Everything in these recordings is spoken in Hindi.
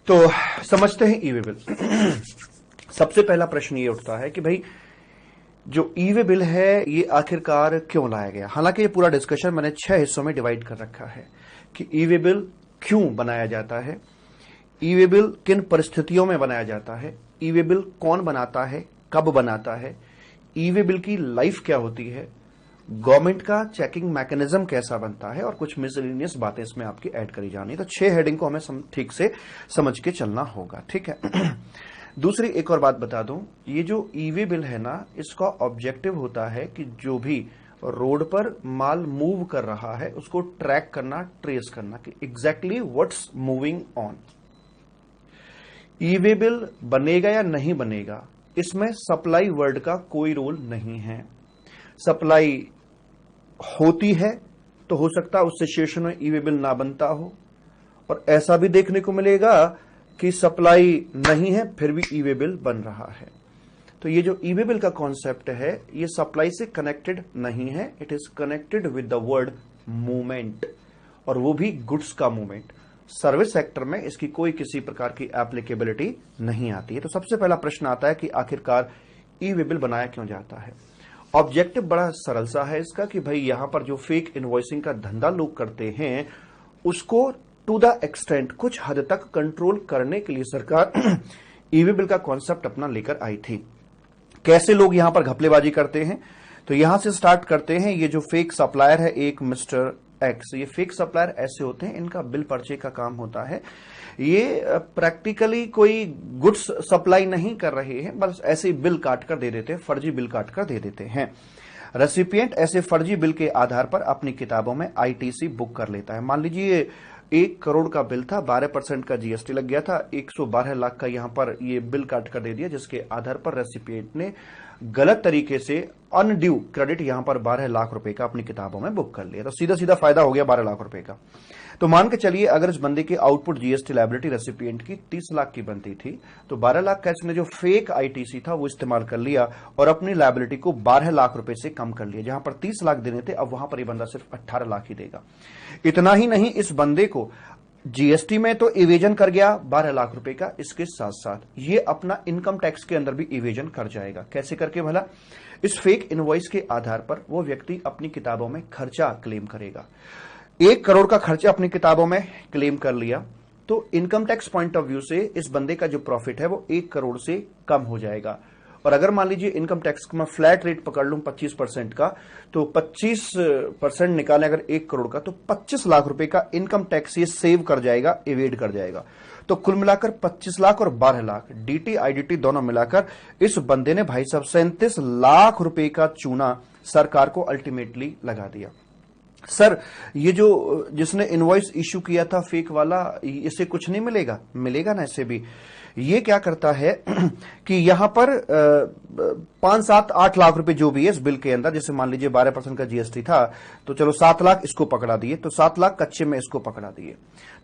तो समझते हैं ई वे बिल। सबसे पहला प्रश्न ये उठता है कि भाई जो ई वे बिल है ये आखिरकार क्यों लाया गया। हालांकि ये पूरा डिस्कशन मैंने 6 हिस्सों में डिवाइड कर रखा है कि ई वे बिल क्यों बनाया जाता है, ई वे बिल किन परिस्थितियों में बनाया जाता है, ई वे बिल कौन बनाता है, कब बनाता है, ई वे बिल की लाइफ क्या होती है, गवर्नमेंट का चेकिंग मैकेनिज्म कैसा बनता है और कुछ मिसलेनियस बातें इसमें आपकी ऐड करी जानी। तो 6 हेडिंग को हमें ठीक से समझ के चलना होगा, ठीक है। दूसरी एक और बात बता दूं, ये जो ई वे बिल है ना, इसका ऑब्जेक्टिव होता है कि जो भी रोड पर माल मूव कर रहा है उसको ट्रैक करना, ट्रेस करना कि exactly what's moving on. E way bill बनेगा या नहीं बनेगा, इसमें सप्लाई वर्ड का कोई रोल नहीं है। सप्लाई होती है तो हो सकता है उस सिचुएशन में ई वे बिल ना बनता हो, और ऐसा भी देखने को मिलेगा कि सप्लाई नहीं है फिर भी ई वे बिल बन रहा है। तो ये जो ई वे बिल का कॉन्सेप्ट है ये सप्लाई से कनेक्टेड नहीं है, it is connected with the word movement, और वो भी गुड्स का मूवमेंट। सर्विस सेक्टर में इसकी कोई किसी प्रकार की एप्लीकेबिलिटी नहीं आती है। तो सबसे पहला प्रश्न आता है कि आखिरकार ई वे बिल बनाया क्यों जाता है। ऑब्जेक्टिव बड़ा सरल सा है इसका कि भाई यहां पर जो फेक इनवॉइसिंग का धंधा लोग करते हैं उसको टू द एक्सटेंट कुछ हद तक कंट्रोल करने के लिए सरकार ई वे बिल का कॉन्सेप्ट अपना लेकर आई थी। कैसे लोग यहां पर घपलेबाजी करते हैं, तो यहां से स्टार्ट करते हैं। ये जो फेक सप्लायर है एक मिस्टर एक्स, ये फेक सप्लायर ऐसे होते हैं, इनका बिल पर्चे का काम होता है। ये प्रैक्टिकली कोई गुड्स सप्लाई नहीं कर रहे हैं, बस ऐसे बिल काट कर दे देते हैं, फर्जी बिल काट कर दे देते हैं। रेसिपिएंट ऐसे फर्जी बिल के आधार पर अपनी किताबों में आईटीसी बुक कर लेता है। मान लीजिए 1 करोड़ का बिल था, 12% का जीएसटी लग गया था, 112 लाख का यहां पर ये बिल काट कर दे दिया, जिसके आधार पर रेसिपिएंट ने गलत तरीके से अनड्यू क्रेडिट यहां पर 12 लाख रुपए का अपनी किताबों में बुक कर लिया। तो सीधा सीधा फायदा हो गया 12 लाख रुपए का। तो मान के चलिए अगर इस बंदे की आउटपुट जीएसटी लायबिलिटी रेसिपिएंट की 30 लाख की बनती थी, तो 12 लाख का इसने जो फेक आईटीसी था वो इस्तेमाल कर लिया और अपनी लायबिलिटी को 12 लाख रुपए से कम कर लिया। जहां पर 30 लाख देने थे अब वहां पर ये बंदा सिर्फ 18 लाख ही देगा। इतना ही नहीं, इस बंदे को जीएसटी में तो इवेजन कर गया 12 लाख रुपए का, इसके साथ साथ ये अपना इनकम टैक्स के अंदर भी इवेजन कर जाएगा। कैसे करके भला? इस फेक इनवॉइस के आधार पर वो व्यक्ति अपनी किताबों में खर्चा क्लेम करेगा। 1 करोड़ का खर्चा अपनी किताबों में क्लेम कर लिया, तो income tax point of view से इस बंदे का जो प्रॉफिट है वो 1 करोड़ से कम हो जाएगा। और अगर मान लीजिए इनकम टैक्स का मैं फ्लैट रेट पकड़ लूं 25% का, तो 25% निकाले अगर 1 करोड़ का, तो 25 लाख रुपए का इनकम टैक्स ये सेव कर जाएगा, एवेड कर जाएगा। तो कुल मिलाकर 25 लाख और 12 लाख डीटी आईडीटी दोनों मिलाकर इस बंदे ने भाई साहब 37 लाख रुपए का चूना सरकार को अल्टीमेटली लगा दिया। सर ये जो जिसने इनवॉइस इश्यू किया था फेक वाला, इसे कुछ नहीं मिलेगा? मिलेगा ना इसे भी। ये क्या करता है कि यहां पर 5, 7, 8 लाख रुपए जो भी है इस बिल के अंदर, जैसे मान लीजिए 12% का जीएसटी था, तो चलो 7 लाख इसको पकड़ा दिए, तो 7 लाख कच्चे में इसको पकड़ा दिए,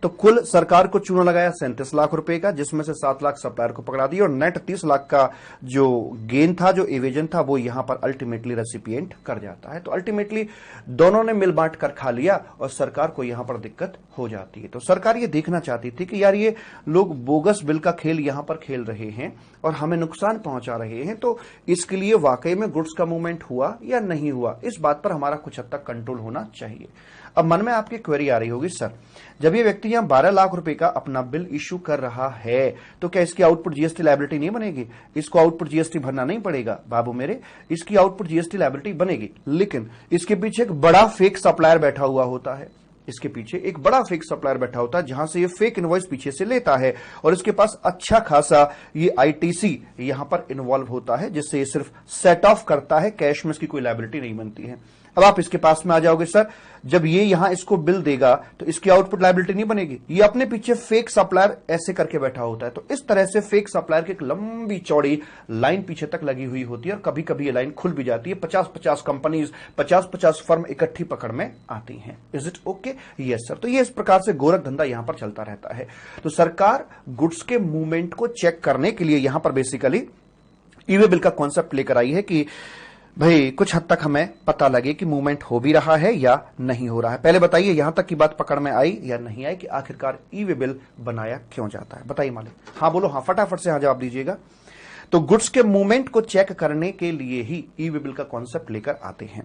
तो कुल सरकार को चूना लगाया 37 लाख रुपए का, जिसमें से 7 लाख सप्लायर को पकड़ा दिया और नेट 30 लाख का जो गेन था, जो इवेजन था, वो यहां पर अल्टीमेटली रेसिपिएंट कर जाता है। तो अल्टीमेटली दोनों ने मिल बांट कर खा लिया और सरकार को यहां पर दिक्कत हो जाती है। तो सरकार ये देखना चाहती थी कि यार ये लोग बोगस बिल का खेल यहां पर खेल रहे हैं और हमें नुकसान पहुंचा रहे हैं, तो इसके लिए वाकई में गुड्स का मूवमेंट हुआ या नहीं हुआ, इस बात पर हमारा कुछ हद तक कंट्रोल होना चाहिए। अब मन में आपकी क्वेरी आ रही होगी, सर जब ये व्यक्ति यहां 12 लाख रुपए का अपना बिल इश्यू कर रहा है तो क्या इसकी आउटपुट जीएसटी लायबिलिटी नहीं बनेगी? इसको आउटपुट जीएसटी भरना नहीं पड़ेगा? बाबू मेरे, इसकी आउटपुट जीएसटी लायबिलिटी बनेगी, लेकिन इसके पीछे एक बड़ा फेक सप्लायर बैठा हुआ होता है। इसके पीछे एक बड़ा फेक सप्लायर बैठा होता है जहां से ये फेक इनवॉइस पीछे से लेता है और इसके पास अच्छा खासा ये आईटीसी यहां पर इन्वॉल्व होता है, जिससे ये सिर्फ सेट ऑफ करता है, कैश में इसकी कोई लायबिलिटी नहीं बनती है। अब आप इसके पास में आ जाओगे, सर जब ये यहां इसको बिल देगा तो इसकी आउटपुट लायबिलिटी नहीं बनेगी। ये अपने पीछे फेक सप्लायर ऐसे करके बैठा होता है। तो इस तरह से फेक सप्लायर की एक लंबी चौड़ी लाइन पीछे तक लगी हुई होती है और कभी कभी ये लाइन खुल भी जाती है। 50-50 कंपनीज, 50-50 फर्म इकट्ठी पकड़ में आती हैं। Is it okay? Yes sir. तो ये इस प्रकार से गोरख धंधा यहां पर चलता रहता है। तो सरकार गुड्स के मूवमेंट को चेक करने के लिए यहां पर बेसिकली ई वे बिल का कॉन्सेप्ट लेकर आई है कि भाई कुछ हद तक हमें पता लगे कि मूवमेंट हो भी रहा है या नहीं हो रहा है। पहले बताइए यहां तक की बात पकड़ में आई या नहीं आई कि आखिरकार ई वे बिल बनाया क्यों जाता है? बताइए मालिक। हाँ बोलो, हाँ फटाफट से हाँ जवाब दीजिएगा। तो गुड्स के मूवमेंट को चेक करने के लिए ही ई वे बिल का कॉन्सेप्ट लेकर आते हैं।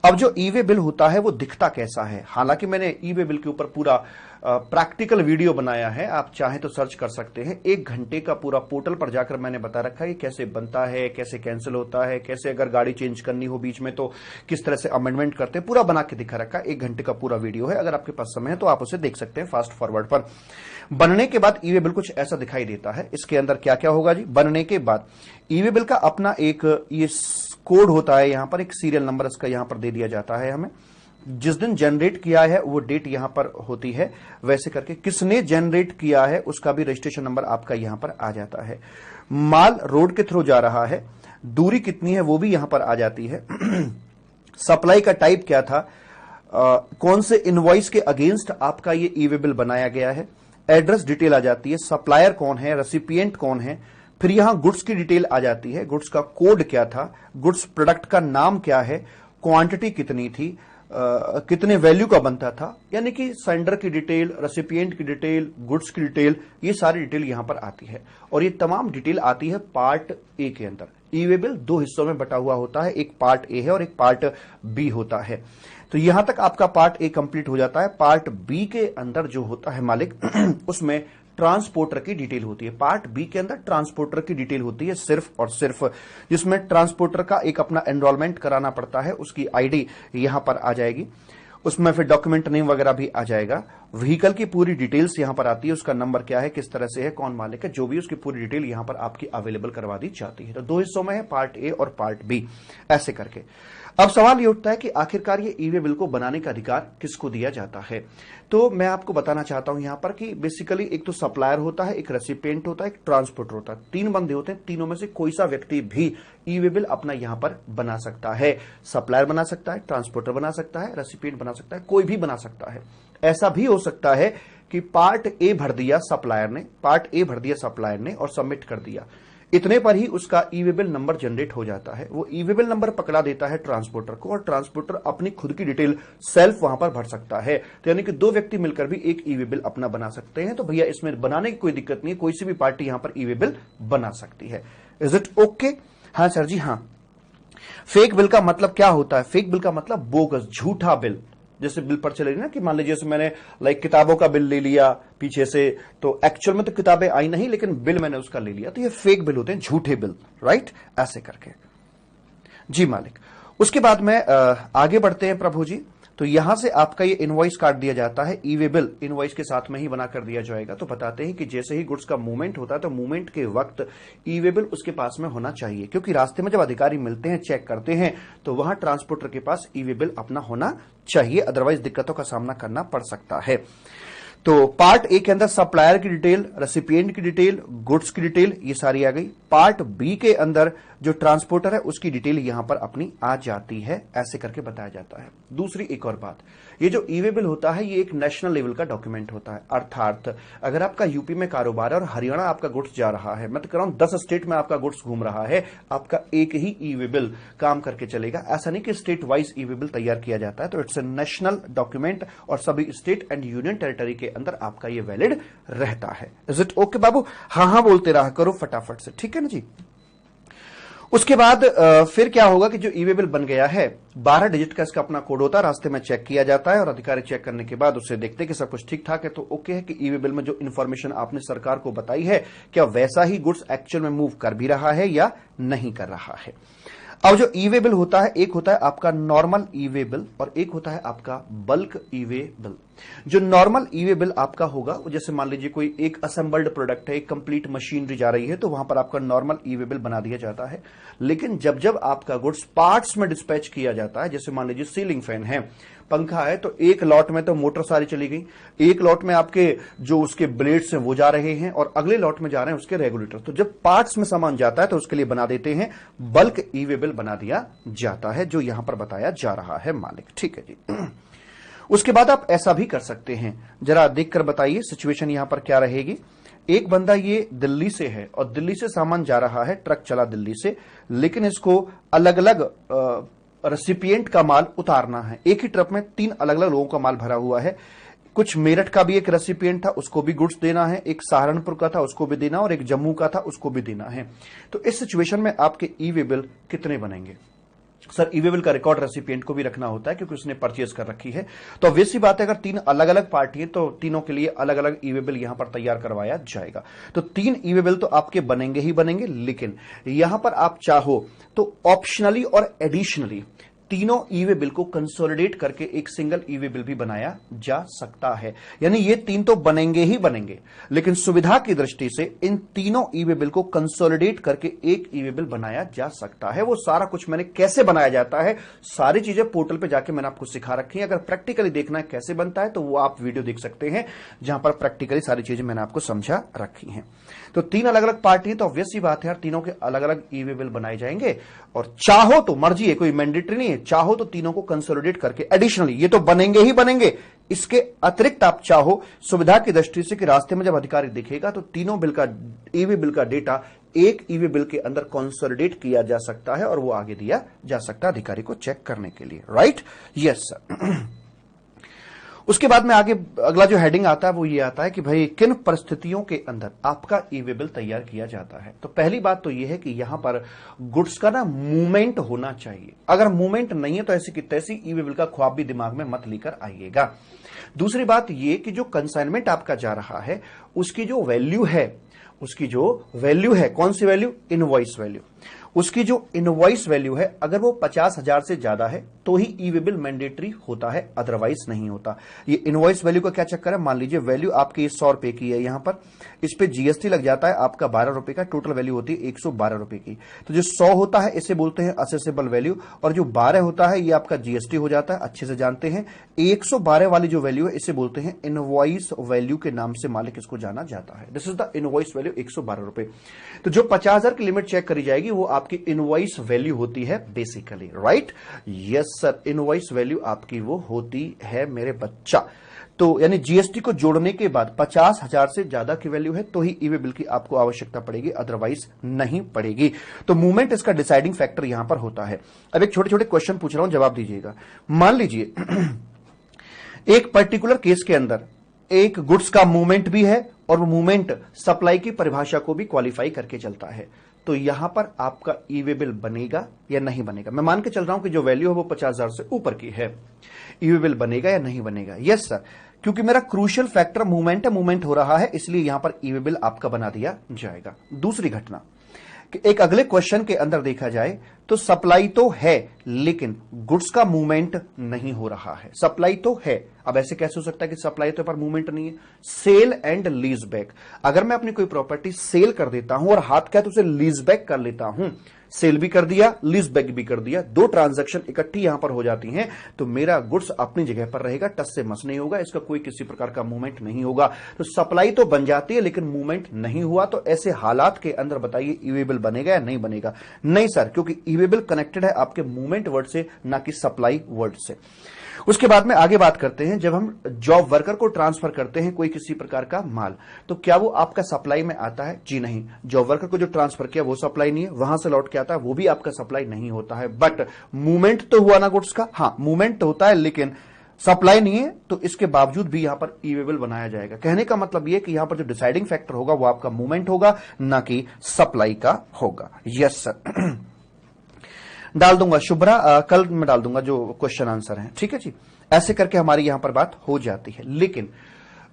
अब जो ई वे बिल होता है वो दिखता कैसा है? हालांकि मैंने ई वे बिल के ऊपर पूरा प्रैक्टिकल वीडियो बनाया है, आप चाहें तो सर्च कर सकते हैं। 1 घंटे का पूरा पोर्टल पर जाकर मैंने बता रखा है कि कैसे बनता है, कैसे कैंसिल होता है, कैसे अगर गाड़ी चेंज करनी हो बीच में तो किस तरह से अमेंडमेंट करते हैं, पूरा बना के दिखा रखा है। 1 घंटे का पूरा वीडियो है, अगर आपके पास समय है तो आप उसे देख सकते हैं फास्ट फॉरवर्ड पर। बनने के बाद ई वे बिल कुछ ऐसा दिखाई देता है। इसके अंदर क्या क्या होगा जी? बनने के बाद ई वे बिल का अपना एक ये कोड होता है, यहां पर एक सीरियल नंबर इसका यहां पर दे दिया जाता है हमें। जिस दिन जनरेट किया है वो डेट यहां पर होती है, वैसे करके किसने जनरेट किया है उसका भी रजिस्ट्रेशन नंबर आपका यहां पर आ जाता है। माल रोड के थ्रू जा रहा है, दूरी कितनी है वो भी यहां पर आ जाती है। सप्लाई का टाइप क्या था, कौन से इनवॉइस के अगेंस्ट आपका ये ई वे बिल बनाया गया है, एड्रेस डिटेल आ जाती है, सप्लायर कौन है, रेसिपिएंट कौन है, फिर यहां गुड्स की डिटेल आ जाती है, गुड्स का कोड क्या था, गुड्स प्रोडक्ट का नाम क्या है, क्वांटिटी कितनी थी, कितने वैल्यू का बनता था, यानी कि सेंडर की डिटेल, रेसिपिएंट की डिटेल, गुड्स की डिटेल, ये सारी डिटेल यहां पर आती है। और ये तमाम डिटेल आती है पार्ट ए के अंदर। ई वे बिल 2 हिस्सों में बटा हुआ होता है, एक पार्ट ए है और एक पार्ट बी होता है। तो यहां तक आपका पार्ट ए कंप्लीट हो जाता है। पार्ट बी के अंदर जो होता है मालिक उसमें ट्रांसपोर्टर की डिटेल होती है। पार्ट बी के अंदर ट्रांसपोर्टर की डिटेल होती है सिर्फ और सिर्फ, जिसमें ट्रांसपोर्टर का एक अपना एनरोलमेंट कराना पड़ता है, उसकी आईडी यहां पर आ जाएगी, उसमें फिर डॉक्यूमेंट नेम वगैरह भी आ जाएगा। व्हीकल की पूरी डिटेल्स यहां पर आती है, उसका नंबर क्या है, किस तरह से है, कौन मालिक है, जो भी उसकी पूरी डिटेल यहां पर आपकी अवेलेबल करवा दी जाती है। तो 2 हिस्सों में है, पार्ट ए और पार्ट बी, ऐसे करके। अब सवाल ये उठता है कि आखिरकार ये ई वे बिल को बनाने का अधिकार किसको दिया जाता है? तो मैं आपको बताना चाहता हूं यहां पर कि बेसिकली एक तो सप्लायर होता है, एक रेसिपिएंट होता है, एक ट्रांसपोर्टर होता है। 3 बंदे होते हैं, तीनों में से कोई सा व्यक्ति भी ई वे बिल अपना यहां पर बना सकता है। सप्लायर बना सकता है, ट्रांसपोर्टर बना सकता है, रेसिपिएंट बना सकता है, कोई भी बना सकता है। ऐसा भी हो सकता है कि पार्ट ए भर दिया सप्लायर ने, पार्ट ए भर दिया सप्लायर ने और सबमिट कर दिया, इतने पर ही उसका ई वे बिल नंबर जनरेट हो जाता है। वो ई वे बिल नंबर पकड़ा देता है ट्रांसपोर्टर को और ट्रांसपोर्टर अपनी खुद की डिटेल सेल्फ वहां पर भर सकता है। तो यानी कि 2 व्यक्ति मिलकर भी एक ई वे बिल अपना बना सकते हैं। तो भैया इसमें बनाने की कोई दिक्कत नहीं है, कोई सी भी पार्टी यहां पर ई वे बिल बना सकती है। Is it okay? हाँ सर जी हाँ। फेक बिल का मतलब क्या होता है? फेक बिल का मतलब बोगस, झूठा बिल। जैसे बिल पर चले ना कि मान लीजिए जैसे मैंने किताबों का बिल ले लिया पीछे से, तो एक्चुअल में तो किताबें आई नहीं लेकिन बिल मैंने उसका ले लिया, तो ये फेक बिल होते हैं, झूठे बिल, राइट? ऐसे करके जी मालिक। उसके बाद में आगे बढ़ते हैं प्रभु जी। तो यहां से आपका ये इनवॉइस काट दिया जाता है, ई वे बिल इनवॉइस के साथ में ही बना कर दिया जाएगा। तो बताते हैं कि जैसे ही गुड्स का मूवमेंट होता है तो मूवमेंट के वक्त ई वे बिल उसके पास में होना चाहिए, क्योंकि रास्ते में जब अधिकारी मिलते हैं, चेक करते हैं, तो वहां ट्रांसपोर्टर के पास ई वे बिल अपना होना चाहिए, अदरवाइज दिक्कतों का सामना करना पड़ सकता है। तो पार्ट ए के अंदर सप्लायर की डिटेल, रेसिपिएंट की डिटेल, गुड्स की डिटेल, ये सारी आ गई। पार्ट बी के अंदर जो ट्रांसपोर्टर है उसकी डिटेल यहां पर अपनी आ जाती है, ऐसे करके बताया जाता है। दूसरी एक और बात, ये जो ई वे बिल होता है ये एक नेशनल लेवल का डॉक्यूमेंट होता है। अर्थात अगर आपका यूपी में कारोबार है और हरियाणा आपका गुड्स जा रहा है, मैं तो कह रहा हूं 10 स्टेट में आपका गुड्स घूम रहा है, आपका एक ही ई वे बिल काम करके चलेगा। ऐसा नहीं कि स्टेट वाइज ई वे बिल तैयार किया जाता है। तो इट्स ए नेशनल डॉक्यूमेंट और सभी स्टेट एंड यूनियन टेरिटरी के अंदर आपका ये वैलिड रहता है। इज इट ओके बाबू? हाँ हाँ बोलते रहा करो फटाफट से, ठीक है ना जी। उसके बाद फिर क्या होगा कि जो ई वे बिल बन गया है, 12 डिजिट का इसका अपना कोड होता है, रास्ते में चेक किया जाता है और अधिकारी चेक करने के बाद उससे देखते हैं कि सब कुछ ठीक ठाक है, तो ओके है कि ई वे बिल में जो इन्फॉर्मेशन आपने सरकार को बताई है क्या वैसा ही गुड्स एक्चुअल में मूव कर भी रहा है या नहीं कर रहा है। अब जो ई वे बिल होता है, एक होता है आपका नॉर्मल ई वे बिल और एक होता है आपका बल्क ई वे बिल। जो नॉर्मल ई वे बिल आपका होगा, जैसे मान लीजिए कोई एक असेंबल्ड प्रोडक्ट है, एक कंप्लीट मशीनरी जा रही है, तो वहां पर आपका नॉर्मल ई वे बिल बना दिया जाता है। लेकिन जब जब आपका गुड्स पार्ट्स में डिस्पैच किया जाता है, जैसे मान लीजिए सीलिंग फैन है, पंखा है, तो एक लॉट में तो मोटर सारी चली गई, एक लॉट में आपके जो उसके ब्लेड्स हैं वो जा रहे हैं और अगले लॉट में जा रहे हैं उसके रेगुलेटर। तो जब पार्ट्स में सामान जाता है तो उसके लिए बना देते हैं बल्क ई वे बिल बना दिया जाता है, जो यहां पर बताया जा रहा है मालिक, ठीक है जी। उसके बाद आप ऐसा भी कर सकते हैं, जरा देखकर बताइए सिचुएशन यहां पर क्या रहेगी। एक बंदा ये दिल्ली से है और दिल्ली से सामान जा रहा है, ट्रक चला दिल्ली से, लेकिन इसको अलग अलग रेसिपिएंट का माल उतारना है। एक ही ट्रक में 3 अलग अलग लोगों का माल भरा हुआ है। कुछ मेरठ का भी एक रेसिपिएंट था, उसको भी गुड्स देना है, एक सहारनपुर का था, उसको भी देना, और एक जम्मू का था, उसको भी देना है। तो इस सिचुएशन में आपके ई वे बिल कितने बनेंगे? सर, ई वे बिल का रिकॉर्ड रेसिपिएंट को भी रखना होता है क्योंकि उसने परचेज कर रखी है। तो ऑब्वियस सी बात है, अगर 3 अलग अलग पार्टी है तो तीनों के लिए अलग अलग ई वे बिल यहां पर तैयार करवाया जाएगा। तो 3 ई वे बिल तो आपके बनेंगे ही बनेंगे, लेकिन यहां पर आप चाहो तो ऑप्शनली और एडिशनली तीनों ई वे बिल को कंसोलिडेट करके एक सिंगल ई वे बिल भी बनाया जा सकता है। यानी ये 3 तो बनेंगे ही बनेंगे, लेकिन सुविधा की दृष्टि से इन तीनों ई वे बिल को कंसोलिडेट करके एक ई वे बिल बनाया जा सकता है। वो सारा कुछ मैंने कैसे बनाया जाता है, सारी चीजें पोर्टल पे जाके मैंने आपको सिखा रखी है। अगर प्रैक्टिकली देखना है कैसे बनता है तो वो आप वीडियो देख सकते हैं, जहां पर प्रैक्टिकली सारी चीजें मैंने आपको समझा रखी हैं। तो 3 अलग अलग पार्टी है तो ऑब्वियस सी बात है यार, तीनों के अलग अलग ई वे बिल बनाए जाएंगे। और चाहो तो, मर्जी है, कोई मैंडेटरी नहीं है, चाहो तो तीनों को कंसोलिडेट करके एडिशनली, ये तो बनेंगे ही बनेंगे, इसके अतिरिक्त आप चाहो सुविधा की दृष्टि से कि रास्ते में जब अधिकारी दिखेगा तो तीनों बिल का, ई वे बिल का डेटा एक ई वे बिल के अंदर कंसोलिडेट किया जा सकता है और वो आगे दिया जा सकता है अधिकारी को चेक करने के लिए। राइट? Yes sir. उसके बाद में आगे अगला जो हेडिंग आता है वो ये आता है कि भाई किन परिस्थितियों के अंदर आपका ई वे बिल तैयार किया जाता है। तो पहली बात तो ये है कि यहां पर गुड्स का ना मूवमेंट होना चाहिए। अगर मूवमेंट नहीं है तो ऐसी की तैसी ई वे बिल का ख्वाब भी दिमाग में मत लेकर आइएगा। दूसरी बात ये कि जो कंसाइनमेंट आपका जा रहा है उसकी जो वैल्यू है, कौन सी वैल्यू? Invoice value. उसकी जो इनवॉइस वैल्यू है अगर वो 50,000 से ज्यादा है तो ही ई वे बिल मैंडेटरी होता है, अदरवाइज नहीं होता। ये इनवॉइस वैल्यू का क्या चक्कर है? मान लीजिए वैल्यू आपकी 100 रुपए की है, यहां पर इस पे जीएसटी लग जाता है आपका 12 रुपए का, टोटल वैल्यू होती है 112 रुपए की। तो जो 100 होता है इसे बोलते हैं असेसेबल वैल्यू, और जो 12 होता है ये आपका जीएसटी हो जाता है, अच्छे से जानते हैं। 112 वाली जो वैल्यू है इसे बोलते हैं इनवॉइस वैल्यू के नाम से मालिक इसको जाना जाता है। This is the invoice value, 112 रुपए। तो जो 50,000 की लिमिट चेक करी जाएगी वो आपकी इनवॉइस वैल्यू होती है basically. Right? Yes sir, invoice value आपकी वो होती है मेरे बच्चा। तो यानी जीएसटी को जोड़ने के बाद 50,000 से ज्यादा की वैल्यू है तो ही ई वे बिल की आपको आवश्यकता पड़ेगी, अदरवाइज नहीं पड़ेगी। तो मूवमेंट इसका डिसाइडिंग फैक्टर यहां पर होता है। अब एक छोटे छोटे क्वेश्चन पूछ रहा हूं, जवाब दीजिएगा। मान लीजिए एक पर्टिकुलर केस के अंदर एक गुड्स का मूवमेंट भी है और वो मूवमेंट सप्लाई की परिभाषा को भी क्वालिफाई करके चलता है, तो यहां पर आपका ई वे बिल बनेगा या नहीं बनेगा? मैं मान के चल रहा हूं कि जो वैल्यू है वो 50,000 से ऊपर की है, ई वे बिल बनेगा या नहीं बनेगा? यस सर, क्योंकि मेरा क्रूशियल फैक्टर मूवमेंट है, मूवमेंट हो रहा है, इसलिए यहां पर ई वे बिल आपका बना दिया जाएगा। दूसरी घटना कि एक अगले क्वेश्चन के अंदर देखा जाए तो सप्लाई तो है लेकिन गुड्स का मूवमेंट नहीं हो रहा है। सप्लाई तो है, अब ऐसे कैसे हो सकता है कि सप्लाई तो पर मूवमेंट नहीं है? सेल एंड लीज बैक, अगर मैं अपनी कोई प्रॉपर्टी सेल कर देता हूं और हाथ क्या तो उसे लीज बैक कर लेता हूं, सेल भी कर दिया, लीज बैक भी कर दिया, 2 ट्रांजैक्शन इकट्ठी यहां पर हो जाती हैं, तो मेरा गुड्स अपनी जगह पर रहेगा, टस से मस नहीं होगा, इसका कोई किसी प्रकार का मूवमेंट नहीं होगा। तो सप्लाई तो बन जाती है लेकिन मूवमेंट नहीं हुआ, तो ऐसे हालात के अंदर बताइए ई वे बिल बनेगा या नहीं बनेगा? नहीं सर, क्योंकि ई वे बिल कनेक्टेड है आपके मूवमेंट वर्ड से, ना कि सप्लाई वर्ड से। उसके बाद में आगे बात करते हैं, जब हम जॉब वर्कर को ट्रांसफर करते हैं कोई किसी प्रकार का माल, तो क्या वो आपका सप्लाई में आता है? जी नहीं, जॉब वर्कर को जो ट्रांसफर किया वो सप्लाई नहीं है, वहां से लौट के आता है वो भी आपका सप्लाई नहीं होता है। बट मूवमेंट तो हुआ ना गुड्स का? हाँ, मूवमेंट तो होता है लेकिन सप्लाई नहीं है, तो इसके बावजूद भी यहां पर ई वे बिल बनाया जाएगा। कहने का मतलब यह कि यहां पर जो डिसाइडिंग फैक्टर होगा वो आपका मूवमेंट होगा, ना कि सप्लाई का होगा। यस सर, डाल दूंगा शुभ्रा, कल मैं डाल दूंगा जो क्वेश्चन आंसर है, ठीक है जी। ऐसे करके हमारी यहां पर बात हो जाती है। लेकिन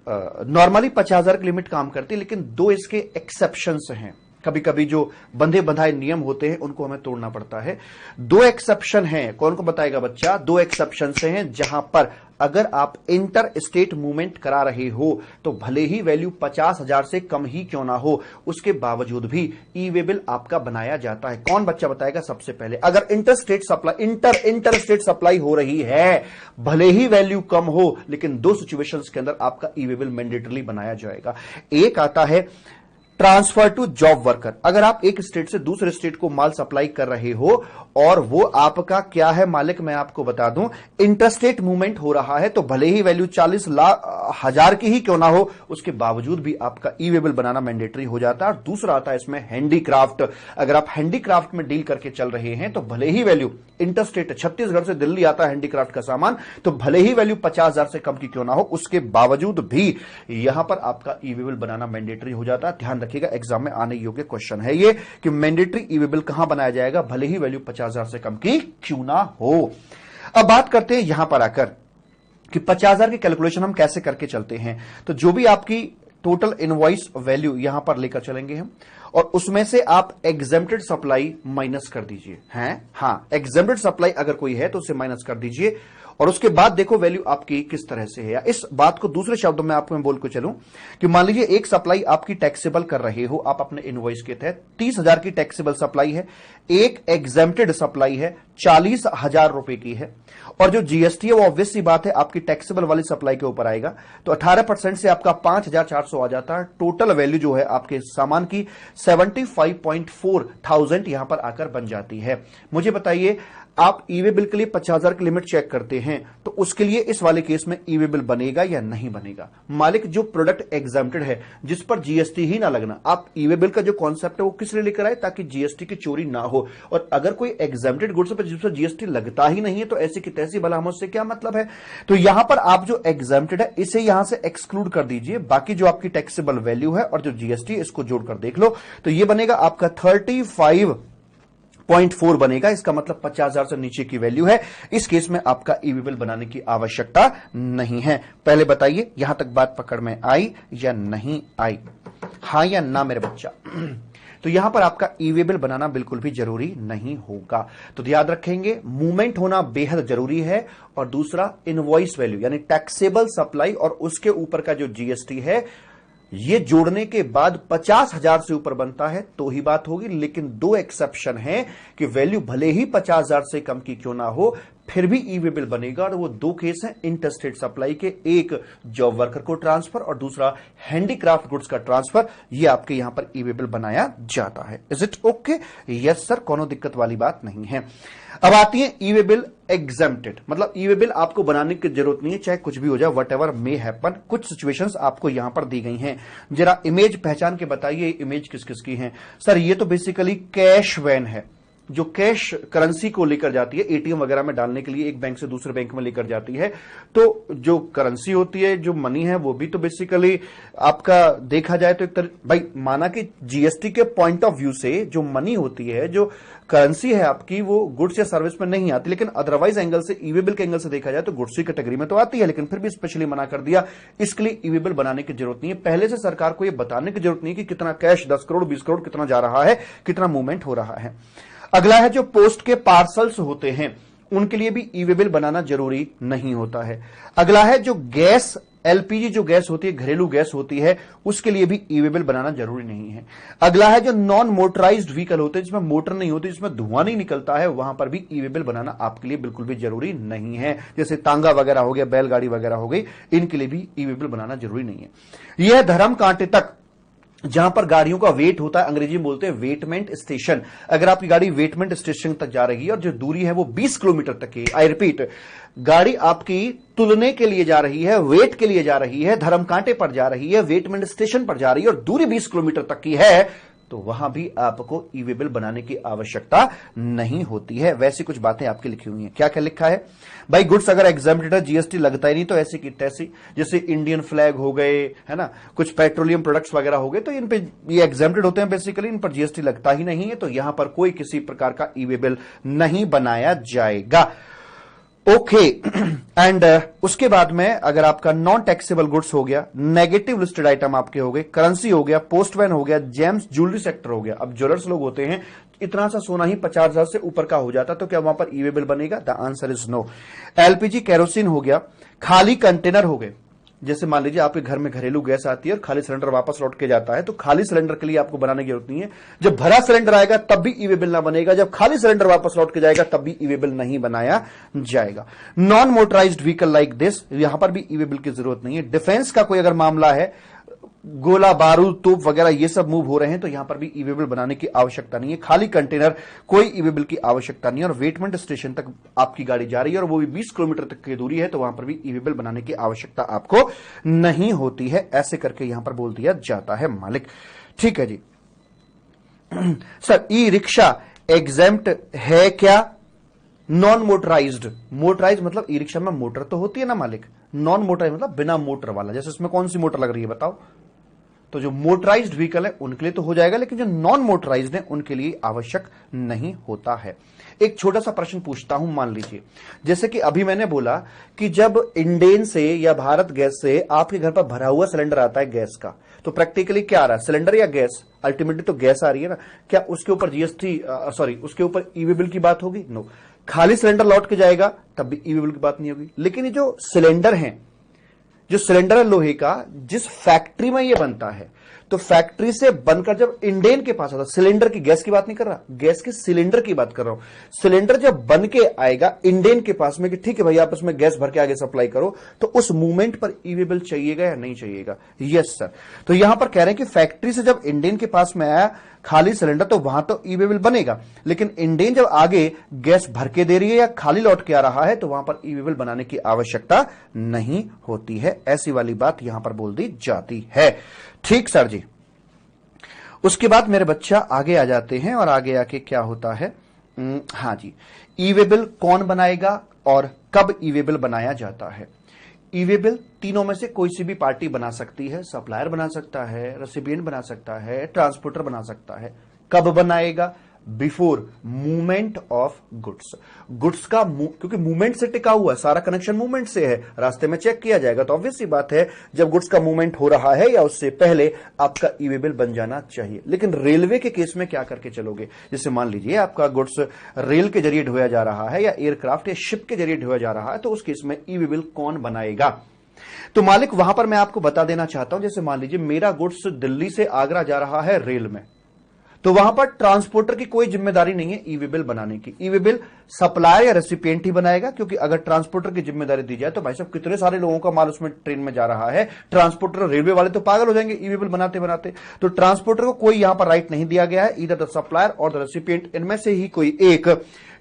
नॉर्मली 50,000 की लिमिट काम करती है, लेकिन 2 इसके एक्सेप्शंस हैं। कभी कभी जो बंधे बंधाए नियम होते हैं उनको हमें तोड़ना पड़ता है। 2 एक्सेप्शन हैं, कौन को बताएगा बच्चा? 2 एक्सेप्शन हैं जहां पर अगर आप इंटर स्टेट मूवमेंट करा रहे हो तो भले ही वैल्यू 50,000 से कम ही क्यों ना हो, उसके बावजूद भी ई वे बिल आपका बनाया जाता है। कौन बच्चा बताएगा? सबसे पहले अगर इंटर स्टेट सप्लाई हो रही है, भले ही वैल्यू कम हो, लेकिन 2 सिचुएशंस के अंदर आपका ई वे बिल मैंडेटरली बनाया जाएगा। एक आता है ट्रांसफर टू जॉब वर्कर। अगर आप एक स्टेट से दूसरे स्टेट को माल सप्लाई कर रहे हो और वो आपका क्या है मालिक, मैं आपको बता दूं, इंटरस्टेट मूवमेंट हो रहा है, तो भले ही वैल्यू 40,00,000 की ही क्यों ना हो, उसके बावजूद भी आपका ई वे बिल बनाना मैंडेटरी हो जाता है। और दूसरा आता है इसमें हैंडीक्राफ्ट। अगर आप हैंडीक्राफ्ट में डील करके चल रहे हैं तो भले ही वैल्यू इंटरस्टेट छत्तीसगढ़ से दिल्ली आता है हैंडीक्राफ्ट का सामान, तो भले ही वैल्यू 50,000 से कम की क्यों ना हो, उसके बावजूद भी यहां पर आपका ई वे बिल बनाना मैंडेटरी हो जाता है। ध्यान रखिएगा, एग्जाम में आने योग्य क्वेश्चन है ये कि मैंडेटरी ई वे बिल कहां बनाया जाएगा, भले ही वैल्यू 50,000 से कम की क्यों ना हो। अब बात करते हैं यहां पर आकर कि 50,000 की कैलकुलेशन हम कैसे करके चलते हैं। तो जो भी आपकी टोटल इनवॉइस वैल्यू यहां पर लेकर चलेंगे हम, और उसमें से आप एग्जेम्प्टेड सप्लाई माइनस कर दीजिए। हैं, हां, एग्जेम्प्टेड सप्लाई अगर कोई है तो उसे माइनस कर दीजिए, और उसके बाद देखो वैल्यू आपकी किस तरह से है। या इस बात को दूसरे शब्दों में आपको मैं बोल के चलूं कि मान लीजिए एक सप्लाई आपकी टैक्सेबल कर रहे हो आप अपने इनवॉइस के तहत, 30,000 की टैक्सेबल सप्लाई है, एक एग्जेम्प्टेड सप्लाई है 40,000 रुपए की है, और जो जीएसटी है वो ऑब्वियस सी बात है आपकी टैक्सेबल वाली सप्लाई के ऊपर आएगा, तो 18% से आपका 5,400 आ जाता है। टोटल वैल्यू जो है आपके सामान की 75.4 थाउजेंड यहां पर आकर बन जाती है। मुझे बताइए, आप ई वे बिल के लिए 50,000 की लिमिट चेक करते हैं तो उसके लिए इस वाले केस में ई वे बिल बनेगा या नहीं बनेगा। मालिक जो प्रोडक्ट एग्जाम्प्टेड है जिस पर जीएसटी ही ना लगना, आप ई वे बिल का जो कॉन्सेप्ट है वो किस लिए लेकर आए, ताकि जीएसटी की चोरी ना हो। और अगर कोई एग्जाम्प्टेड गुड्स पर जिस पर जीएसटी लगता ही नहीं है तो ऐसी की तैसी बलामत से क्या मतलब है। तो यहां पर आप जो एग्जाम्प्टेड है इसे यहां से एक्सक्लूड कर दीजिए, बाकी जो आपकी टैक्सेबल वैल्यू है और जो जीएसटी इसको जोड़कर देख लो, तो ये बनेगा आपका 35.4 बनेगा। इसका मतलब 50,000 से नीचे की वैल्यू है, इस केस में आपका ई वे बिल बनाने की आवश्यकता नहीं है। पहले बताइए यहां तक बात पकड़ में आई या नहीं आई, हां या ना मेरे बच्चा। तो यहां पर आपका ई वे बिल बनाना बिल्कुल भी जरूरी नहीं होगा। तो याद रखेंगे, मूवमेंट होना बेहद जरूरी है, और दूसरा इनवॉइस वैल्यू यानी टैक्सेबल सप्लाई और उसके ऊपर का जो जीएसटी है ये जोड़ने के बाद 50,000 से ऊपर बनता है तो ही बात होगी। लेकिन दो एक्सेप्शन है कि वैल्यू भले ही 50,000 से कम की क्यों ना हो फिर भी ई वे बिल बनेगा, और वो दो केस हैं इंटरस्टेट सप्लाई के, एक जॉब वर्कर को ट्रांसफर और दूसरा हैंडीक्राफ्ट गुड्स का ट्रांसफर। ये आपके यहां पर ई वे बिल बनाया जाता है। Is it okay? Yes sir, कोनो दिक्कत वाली बात नहीं है। अब आती है ई वे बिल एग्जेम्प्टेड, मतलब ई वे बिल आपको बनाने की जरूरत नहीं है, चाहे कुछ भी हो जाए, वट एवर मे हैपन। कुछ सिचुएशंस आपको यहां पर दी गई हैं, जरा इमेज पहचान के बताइए इमेज किस किस की है। सर ये तो बेसिकली कैश वैन है जो कैश करेंसी को लेकर जाती है एटीएम वगैरह में डालने के लिए, एक बैंक से दूसरे बैंक में लेकर जाती है। तो जो करेंसी होती है, जो मनी है, वो भी तो बेसिकली आपका देखा जाए तो एक भाई माना कि जीएसटी के पॉइंट ऑफ व्यू से जो मनी होती है, जो करेंसी है आपकी, वो गुड्स या सर्विस में नहीं आती, लेकिन अदरवाइज एंगल से ई वे बिल के एंगल से देखा जाए तो गुड्स की कैटेगरी में तो आती है, लेकिन फिर भी स्पेशली मना कर दिया। इसके लिए ई वे बिल बनाने की जरूरत नहीं है। पहले से सरकार को यह बताने की जरूरत नहीं कि कितना कैश 10 करोड़ 20 करोड़ कितना जा रहा है, कितना मूवमेंट हो रहा है। अगला है जो पोस्ट के पार्सल्स होते हैं उनके लिए भी ई वे बिल बनाना जरूरी नहीं होता है। अगला है जो गैस एलपीजी जो गैस होती है, घरेलू गैस होती है, उसके लिए भी ई वे बिल बनाना जरूरी नहीं है। अगला है जो नॉन मोटराइज्ड व्हीकल होते हैं, जिसमें मोटर नहीं होती, जिसमें धुआं नहीं निकलता है, वहां पर भी ई वे बिल बनाना आपके लिए बिल्कुल भी जरूरी नहीं है। जैसे तांगा वगैरह हो गया, बैलगाड़ी वगैरह हो गई, इनके लिए भी ई वे बिल बनाना जरूरी नहीं है। यह धर्म कांटे तक जहां पर गाड़ियों का वेट होता है, अंग्रेजी में बोलते हैं वेटमेंट स्टेशन। अगर आपकी गाड़ी वेटमेंट स्टेशन तक जा रही है और जो दूरी है वो 20 किलोमीटर तक की, आई रिपीट, गाड़ी आपकी तुलने के लिए जा रही है, वेट के लिए जा रही है, धर्म कांटे पर जा रही है, वेटमेंट स्टेशन पर जा रही है और दूरी 20 किलोमीटर तक की है, तो वहां भी आपको ई वे बिल बनाने की आवश्यकता नहीं होती है। वैसी कुछ बातें आपकी लिखी हुई हैं। क्या क्या लिखा है भाई? गुड्स अगर एग्जेम्प्टेड है, जीएसटी लगता ही नहीं, तो ऐसी की तैसी, जैसे इंडियन फ्लैग हो गए, है ना, कुछ पेट्रोलियम प्रोडक्ट्स वगैरह हो गए, तो इन पे ये एग्जेम्प्टेड होते हैं बेसिकली, इन पर जीएसटी लगता ही नहीं है, तो यहां पर कोई किसी प्रकार का ई वे बिल नहीं बनाया जाएगा। ओके एंड उसके बाद में अगर आपका नॉन टैक्सेबल गुड्स हो गया, नेगेटिव लिस्टेड आइटम आपके हो गए, करेंसी हो गया, पोस्टमैन हो गया, जेम्स ज्वेलरी सेक्टर हो गया। अब ज्वेलर्स लोग होते हैं, इतना सा सोना ही 50,000 से ऊपर का हो जाता, तो क्या वहां पर ई वे बिल बनेगा? The answer is no. LPG kerosene हो गया, खाली कंटेनर हो गए, जैसे मान लीजिए आपके घर में घरेलू गैस आती है और खाली सिलेंडर वापस लौट के जाता है, तो खाली सिलेंडर के लिए आपको बनाने की जरूरत नहीं है। जब भरा सिलेंडर आएगा तब भी ई वे बिल ना बनेगा, जब खाली सिलेंडर वापस लौट के जाएगा तब भी ई वे बिल नहीं बनाया जाएगा। Non motorised vehicle like this, यहां पर भी ई वे बिल की जरूरत नहीं है। डिफेंस का कोई अगर मामला है, गोला बारूद तोप वगैरह ये सब मूव हो रहे हैं, तो यहां पर भी ई वे बिल बनाने की आवश्यकता नहीं है। खाली कंटेनर, कोई ई वे बिल की आवश्यकता नहीं है। और वेटमेंट स्टेशन तक आपकी गाड़ी जा रही है और वो भी 20 किलोमीटर तक की दूरी है, तो वहां पर भी ई वे बिल बनाने की आवश्यकता आपको नहीं होती है। ऐसे करके यहां पर बोल दिया जाता है मालिक। ठीक है जी। सर ई रिक्शा एग्जेम्प्ट है क्या? नॉन मोटराइज्ड, मोटराइज मतलब ई रिक्शा में मोटर तो होती है ना मालिक, नॉन मोटराइज मतलब बिना मोटर वाला। जैसे इसमें कौन सी मोटर लग रही है बताओ? तो जो मोटराइज्ड व्हीकल है उनके लिए तो हो जाएगा, लेकिन जो नॉन मोटराइज्ड है उनके लिए आवश्यक नहीं होता है। एक छोटा सा प्रश्न पूछता हूं, मान लीजिए जैसे कि अभी मैंने बोला कि जब इंडेन से या भारत गैस से आपके घर पर भरा हुआ सिलेंडर आता है गैस का, तो प्रैक्टिकली क्या आ रहा है, सिलेंडर या गैस? अल्टीमेटली तो गैस आ रही है ना। क्या उसके ऊपर जीएसटी सॉरी उसके ऊपर ई वे बिल की बात होगी? नो। खाली सिलेंडर लौट के जाएगा तब भी ई वे बिल की बात नहीं होगी। लेकिन ये जो सिलेंडर है, जो सिलेंडर है लोहे का, जिस फैक्ट्री में ये बनता है, तो फैक्ट्री से बनकर जब इंडेन के पास आता, सिलेंडर की, गैस की बात नहीं कर रहा, गैस के सिलेंडर की बात कर रहा हूं। सिलेंडर जब बन के आएगा इंडेन के पास में कि ठीक है भाई आप इसमें गैस भर के आगे सप्लाई करो, तो उस मूवमेंट पर ई वे बिल चाहिएगा या नहीं चाहिएगा? Yes sir. तो यहां पर कह रहे हैं कि फैक्ट्री से जब इंडेन के पास में आया खाली सिलेंडर, तो वहां तो ई वे बिल बनेगा, लेकिन इंडेन जब आगे गैस भर के दे रही है या खाली लौट के आ रहा है, तो वहां पर ई वे बिल बनाने की आवश्यकता नहीं होती है। ऐसी वाली बात यहां पर बोल दी जाती है। ठीक सर जी। उसके बाद मेरे बच्चा आगे आ जाते हैं और आगे आके क्या होता है, हां जी, ई वे बिल कौन बनाएगा और कब ई वे बिल बनाया जाता है? ई वे बिल तीनों में से कोई सी भी पार्टी बना सकती है। सप्लायर बना सकता है, रेसिपिएंट बना सकता है, ट्रांसपोर्टर बना सकता है। कब बनाएगा? Before movement of goods. Goods का क्योंकि मूवमेंट से टिका हुआ है, सारा कनेक्शन मूवमेंट से है, रास्ते में चेक किया जाएगा, तो ऑब्वियस सी बात है जब गुड्स का मूवमेंट हो रहा है या उससे पहले आपका ई वे बिल बन जाना चाहिए। लेकिन रेलवे के केस में क्या करके चलोगे? जैसे मान लीजिए आपका गुड्स रेल के जरिए ढोया जा रहा है या एयरक्राफ्ट या शिप के जरिए ढोया जा रहा है, तो उस केस में ई वे बिल कौन बनाएगा? तो मालिक वहां पर मैं आपको बता देना चाहता हूं, जैसे मान लीजिए मेरा गुड्स दिल्ली से आगरा जा रहा है रेल में, तो वहां पर ट्रांसपोर्टर की कोई जिम्मेदारी नहीं है ई वे बिल बनाने की। ई वे बिल सप्लायर या रेसिपिएंट ही बनाएगा, क्योंकि अगर ट्रांसपोर्टर की जिम्मेदारी दी जाए तो भाई साहब कितने सारे लोगों का माल उसमें ट्रेन में जा रहा है, ट्रांसपोर्टर रेलवे वाले तो पागल हो जाएंगे ई वे बिल बनाते बनाते। तो ट्रांसपोर्टर को कोई यहां पर राइट नहीं दिया गया है, ईदर द सप्लायर और द रेसिपिएंट, इनमें से ही कोई एक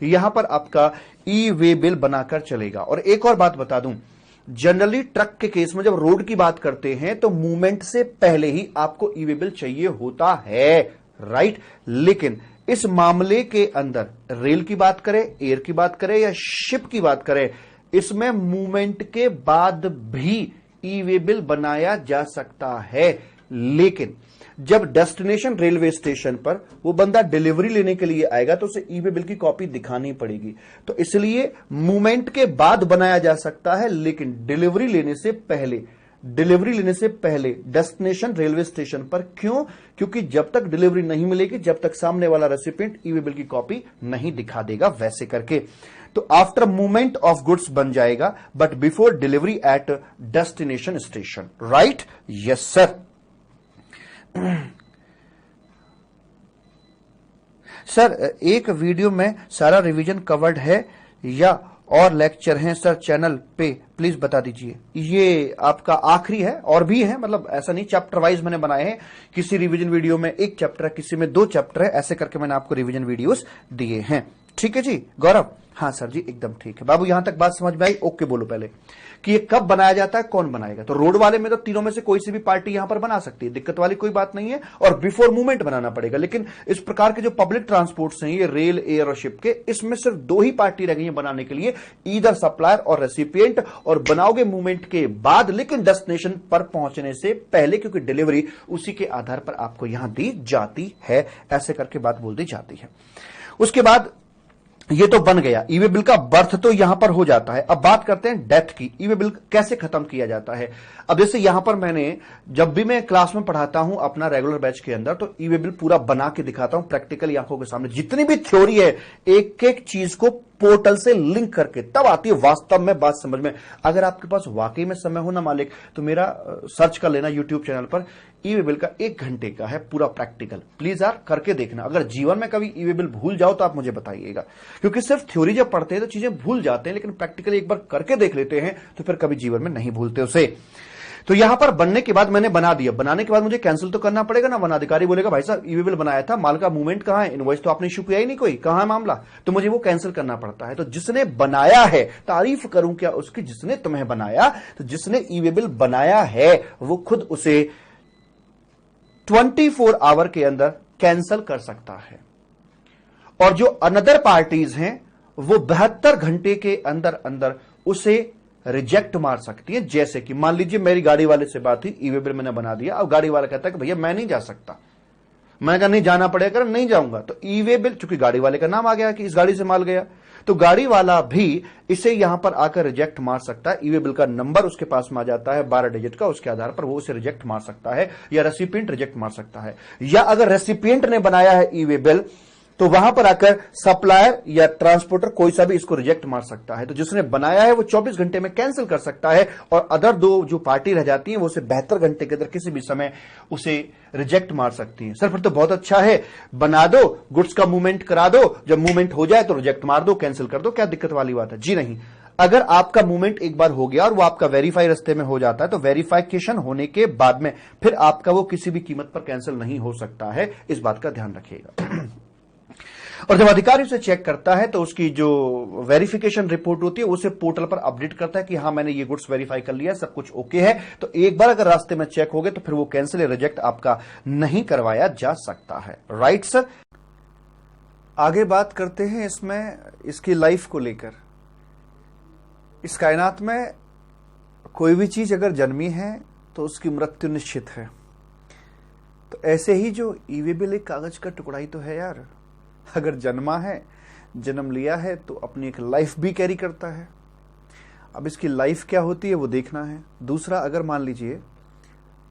यहां पर आपका ई वे बिल बनाकर चलेगा। और एक और बात बता दूं, जनरली ट्रक के केस में जब रोड की बात करते हैं तो मूवमेंट से पहले ही आपको ई वे बिल चाहिए होता है, राइट। लेकिन इस मामले के अंदर रेल की बात करें, एयर की बात करें या शिप की बात करें, इसमें मूवमेंट के बाद भी ई वे बिल बनाया जा सकता है। लेकिन जब डेस्टिनेशन रेलवे स्टेशन पर वो बंदा डिलीवरी लेने के लिए आएगा तो उसे ई वे बिल की कॉपी दिखानी पड़ेगी। तो इसलिए मूवमेंट के बाद बनाया जा सकता है, लेकिन डिलीवरी लेने से पहले डेस्टिनेशन रेलवे स्टेशन पर। क्यों? क्योंकि जब तक डिलीवरी नहीं मिलेगी, जब तक सामने वाला रेसिपिएंट ई वे बिल की कॉपी नहीं दिखा देगा, वैसे करके। तो आफ्टर मूवमेंट ऑफ गुड्स बन जाएगा, but before delivery at destination station, right? Yes sir. Sir एक वीडियो में सारा रिवीजन कवर्ड है या और लेक्चर हैं सर चैनल पे, प्लीज बता दीजिए। ये आपका आखिरी है, और भी है, मतलब ऐसा नहीं, चैप्टर वाइज मैंने बनाए हैं। किसी रिवीजन वीडियो में एक चैप्टर है, किसी में 2 चैप्टर है, ऐसे करके मैंने आपको रिवीजन वीडियोस दिए हैं। ठीक है जी गौरव? हाँ सर जी एकदम ठीक है। बाबू यहां तक बात समझ में आई? ओके बोलो पहले कि ये कब बनाया जाता है, कौन बनाएगा? तो रोड वाले में तो तीनों में से कोई सी भी पार्टी यहां पर बना सकती है, दिक्कत वाली कोई बात नहीं है, और बिफोर मूवमेंट बनाना पड़ेगा। लेकिन इस प्रकार के जो पब्लिक ट्रांसपोर्ट्स हैं, ये रेल, एयर और शिप के, इसमें सिर्फ 2 ही पार्टी रह गई है बनाने के लिए, ईदर सप्लायर और रेसिपिएंट। और बनाओगे मूवमेंट के बाद, लेकिन डेस्टिनेशन पर पहुंचने से पहले, क्योंकि डिलीवरी उसी के आधार पर आपको यहां दी जाती है। ऐसे करके बात बोल दी जाती है। उसके बाद ये तो बन गया, ई वे बिल का बर्थ तो यहां पर हो जाता है। अब बात करते हैं डेथ की। ई वे बिल कैसे खत्म किया जाता है? अब जैसे यहां पर मैंने, जब भी मैं क्लास में पढ़ाता हूं अपना रेगुलर बैच के अंदर, तो ई वे बिल पूरा बना के दिखाता हूं प्रैक्टिकली आंखों के सामने। जितनी भी थ्योरी है, एक एक चीज को पोर्टल से लिंक करके, तब आती है वास्तव में बात समझ में। अगर आपके पास वाकई में समय हो ना मालिक, तो मेरा सर्च कर लेना यूट्यूब चैनल पर, ई वे बिल का 1 घंटे का है पूरा प्रैक्टिकल। प्लीज यार करके देखना। अगर जीवन में कभी ई वे बिल भूल जाओ तो आप मुझे बताइएगा, क्योंकि सिर्फ थ्योरी जब पढ़ते हैं तो चीजें भूल जाते हैं, लेकिन प्रैक्टिकली एक बार करके देख लेते हैं तो फिर कभी जीवन में नहीं भूलते उसे। तो यहां पर बनने के बाद मैंने बना दिया, बनाने के बाद मुझे कैंसिल तो करना पड़ेगा ना। वन अधिकारी बोलेगा भाई साहब ई वे बिल बनाया था, माल का मूवमेंट कहां है, इनवॉइस तो आपने इशू किया ही नहीं, कोई कहां है मामला, तो मुझे वो कैंसिल करना पड़ता है। तो जिसने बनाया है, तारीफ करूं क्या उसकी, जिसने तुम्हें बनाया, तो जिसने ई वे बिल बनाया है वो खुद उसे 24 आवर के अंदर कैंसिल कर सकता है। और जो अनदर पार्टीज हैं वो 72 घंटे के अंदर अंदर उसे रिजेक्ट मार सकती है। जैसे कि मान लीजिए मेरी गाड़ी वाले से बात हुई, ई वे बिल मैंने बना दिया, अब गाड़ी वाला कहता है कि भैया मैं नहीं जा सकता, मैं कहा नहीं जाना पड़ेगा, नहीं जाऊंगा, तो ई वे बिल, चूंकि गाड़ी वाले का नाम आ गया कि इस गाड़ी से माल गया, तो गाड़ी वाला भी इसे यहां पर आकर रिजेक्ट मार सकता है। ई वे बिल का नंबर उसके पास में आ जाता है 12 डिजिट का, उसके आधार पर वो उसे रिजेक्ट मार सकता है, या रेसिपिएंट रिजेक्ट मार सकता है। या अगर रेसिपिएंट ने बनाया है ई वे बिल, तो वहां पर आकर सप्लायर या ट्रांसपोर्टर कोई सा भी इसको रिजेक्ट मार सकता है। तो जिसने बनाया है वो 24 घंटे में कैंसिल कर सकता है, और अदर दो जो पार्टी रह जाती है वो उसे 72 घंटे के अंदर किसी भी समय उसे रिजेक्ट मार सकती है। सर फिर तो बहुत अच्छा है, बना दो, गुड्स का मूवमेंट करा दो, जब मूवमेंट हो जाए तो रिजेक्ट मार दो, कैंसिल कर दो, क्या दिक्कत वाली बात है। जी नहीं, अगर आपका मूवमेंट एक बार हो गया और वो आपका वेरीफाई रास्ते में हो जाता है, तो वेरिफिकेशन होने के बाद में फिर आपका वो किसी भी कीमत पर कैंसिल नहीं हो सकता है, इस बात का ध्यान रखिएगा। और जब अधिकारी उसे चेक करता है तो उसकी जो वेरिफिकेशन रिपोर्ट होती है उसे पोर्टल पर अपडेट करता है कि हाँ मैंने ये गुड्स वेरीफाई कर लिया, सब कुछ ओके है। तो एक बार अगर रास्ते में चेक हो गए तो फिर वो कैंसिल या रिजेक्ट आपका नहीं करवाया जा सकता है। राइट सर, आगे बात करते हैं इसमें इसकी लाइफ को लेकर। इस कायनात में कोई भी चीज अगर जन्मी है तो उसकी मृत्यु निश्चित है। तो ऐसे ही जो ई वे बिल एक कागज का टुकड़ा ही तो है यार, अगर जन्मा है, जन्म लिया है, तो अपनी एक लाइफ भी कैरी करता है। अब इसकी लाइफ क्या होती है वो देखना है। दूसरा, अगर मान लीजिए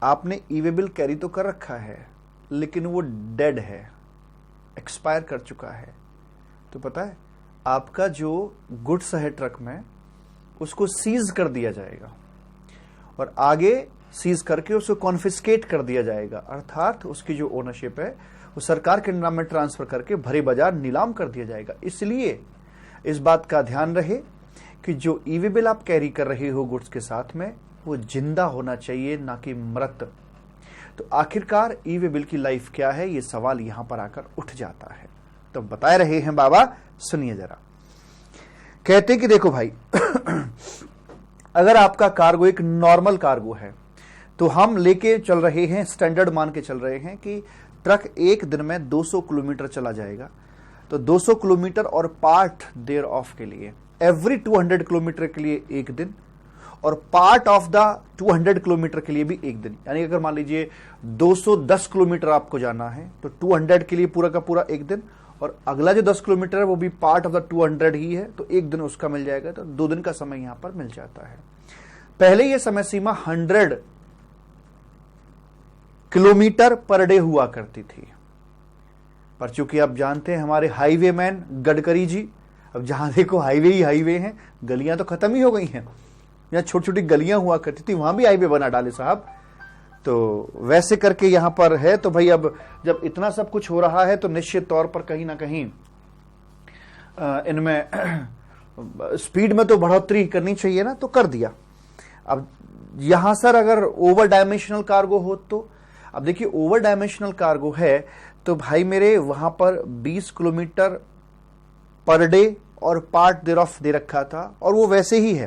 आपने ई वे बिल कैरी तो कर रखा है लेकिन वो डेड है, एक्सपायर कर चुका है, तो पता है आपका जो गुड्स है ट्रक में उसको सीज कर दिया जाएगा और आगे सीज करके उसको कॉन्फिस्केट कर दिया जाएगा, अर्थात उसकी जो ओनरशिप है वो सरकार के नाम में ट्रांसफर करके भरे बाजार नीलाम कर दिया जाएगा। इसलिए इस बात का ध्यान रहे कि जो ई वे बिल आप कैरी कर रहे हो गुड्स के साथ में वो जिंदा होना चाहिए, ना कि मृत। तो आखिरकार ई वे बिल की लाइफ क्या है, ये सवाल यहां पर आकर उठ जाता है। तो बता रहे हैं बाबा, सुनिए जरा। कहते कि देखो भाई अगर आपका कार्गो एक नॉर्मल कार्गो है तो हम लेके चल रहे हैं, स्टैंडर्ड मान के चल रहे हैं कि ट्रक एक दिन में 200 किलोमीटर चला जाएगा। तो 200 किलोमीटर और पार्ट देयर ऑफ के लिए एवरी 200 किलोमीटर के लिए एक दिन, और पार्ट ऑफ द 200 किलोमीटर के लिए भी एक दिन। यानी अगर मान लीजिए 210 किलोमीटर आपको जाना है तो 200 के लिए पूरा का पूरा एक दिन, और अगला जो 10 किलोमीटर है वो भी पार्ट ऑफ द 200 ही है, तो एक दिन उसका मिल जाएगा। तो 2 दिन का समय यहां पर मिल जाता है। पहले यह समय सीमा 100 किलोमीटर पर डे हुआ करती थी, पर चूंकि आप जानते हैं हमारे हाईवे मैन गडकरी जी, अब जहां देखो हाईवे ही हाईवे हैं, गलियां तो खत्म ही हो गई हैं। यहाँ छोटी छोटी गलियां हुआ करती थी, वहां भी हाईवे बना डाले साहब। तो वैसे करके यहां पर है। तो भाई अब जब इतना सब कुछ हो रहा है तो निश्चित तौर पर कहीं ना कहीं इनमें स्पीड में तो बढ़ोतरी करनी चाहिए ना, तो कर दिया। अब यहां सर अगर ओवर डायमेंशनल कार्गो हो तो, अब देखिए ओवर डायमेंशनल कार्गो है तो भाई मेरे वहां पर 20 किलोमीटर पर डे और पार्ट देयर ऑफ दे रखा था, और वो वैसे ही है,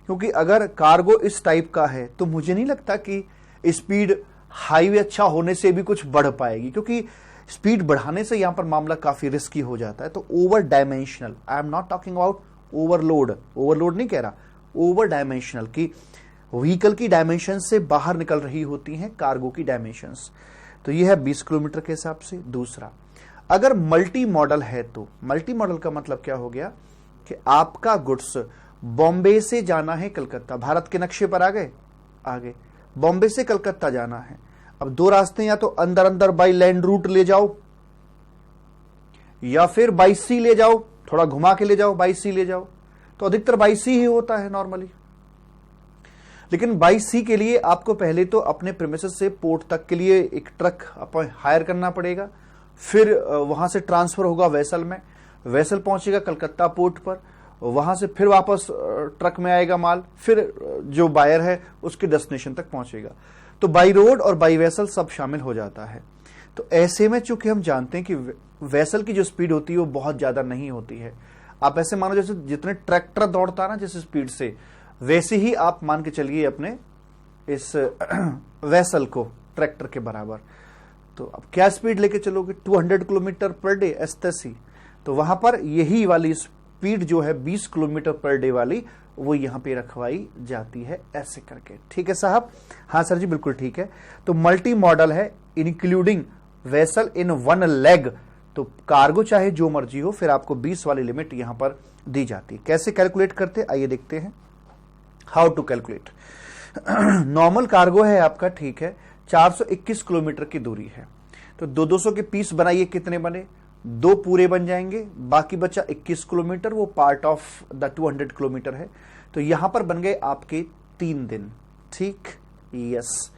क्योंकि अगर कार्गो इस टाइप का है तो मुझे नहीं लगता कि स्पीड हाईवे अच्छा होने से भी कुछ बढ़ पाएगी, क्योंकि स्पीड बढ़ाने से यहां पर मामला काफी रिस्की हो जाता है। तो over dimensional, I am not talking about overload, overload नहीं कह रहा, ओवर डायमेंशनल की व्हीकल की डायमेंशन से बाहर निकल रही होती हैं कार्गो की डायमेंशंस। तो यह है 20 किलोमीटर के हिसाब से। दूसरा, अगर मल्टी मॉडल है तो मल्टी मॉडल का मतलब क्या हो गया कि आपका गुड्स बॉम्बे से जाना है कलकत्ता, भारत के नक्शे पर आ गए, आगे बॉम्बे से कलकत्ता जाना है। अब 2 रास्ते, या तो अंदर अंदर बाई लैंड रूट ले जाओ या फिर बाई सी ले जाओ, थोड़ा घुमा के ले जाओ, बाई सी ले जाओ। तो अधिकतर बाई सी ही होता है नॉर्मली, लेकिन बाई सी के लिए आपको पहले तो अपने प्रीमिसेस से पोर्ट तक के लिए एक ट्रक हायर करना पड़ेगा, फिर वहां से ट्रांसफर होगा वेसल में, वेसल पहुंचेगा कलकत्ता पोर्ट पर, वहां से फिर वापस ट्रक में आएगा माल, फिर जो बायर है उसके डेस्टिनेशन तक पहुंचेगा। तो बाई रोड और बाई वेसल सब शामिल हो जाता है। तो ऐसे में चूंकि हम जानते हैं कि वेसल की जो स्पीड होती है वो बहुत ज्यादा नहीं होती है। आप ऐसे मानो जैसे जितने ट्रैक्टर दौड़ता है ना जिस स्पीड से, वैसे ही आप मान के चलिए अपने इस वेसल को ट्रैक्टर के बराबर। तो अब क्या स्पीड लेके चलोगे? 200 किलोमीटर पर डे एसटेसी। तो वहां पर यही वाली स्पीड जो है 20 किलोमीटर पर डे वाली, वो यहां पे रखवाई जाती है ऐसे करके। ठीक है साहब? हाँ सर जी बिल्कुल ठीक है। तो मल्टी मॉडल है including vessel in one leg. तो कार्गो चाहे जो मर्जी हो, फिर आपको 20 वाली लिमिट यहां पर दी जाती है। कैसे कैलकुलेट करते हैं आइए देखते हैं। How to calculate. Normal cargo है आपका, ठीक है, 421 किलोमीटर की दूरी है। तो 200 के पीस बनाइए, कितने बने? 2 पूरे बन जाएंगे, बाकी बचा 21 किलोमीटर, वो पार्ट ऑफ द 200 किलोमीटर है। तो यहां पर बन गए आपके 3 दिन। ठीक, यस।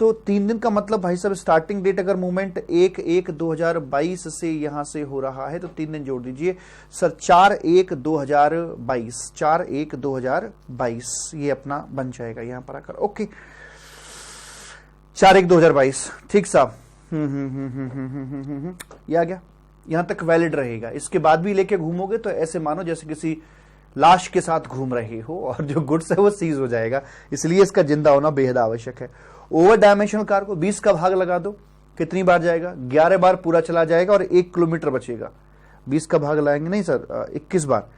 तो 3 दिन का मतलब भाई साहब स्टार्टिंग डेट अगर मूवमेंट 1/1/2022 से यहां से हो रहा है तो 3 दिन जोड़ दीजिए सर, 4/1/2022, 4/1/2022 ये अपना बन जाएगा यहां पर आकर। ओके, 4/1/2022, ठीक साहब। ये आ गया, यहां तक वैलिड रहेगा। इसके बाद भी लेके घूमोगे तो ऐसे मानो जैसे किसी लाश के साथ घूम रहे हो, और जो गुड्स है वो सीज हो जाएगा। इसलिए इसका जिंदा होना बेहद आवश्यक है। ओवर डायमेंशनल कार को 20 का भाग लगा दो, कितनी बार जाएगा? 11 बार पूरा चला जाएगा और 1 किलोमीटर बचेगा। 20 का भाग लगाएंगे नहीं सर, 21 बार,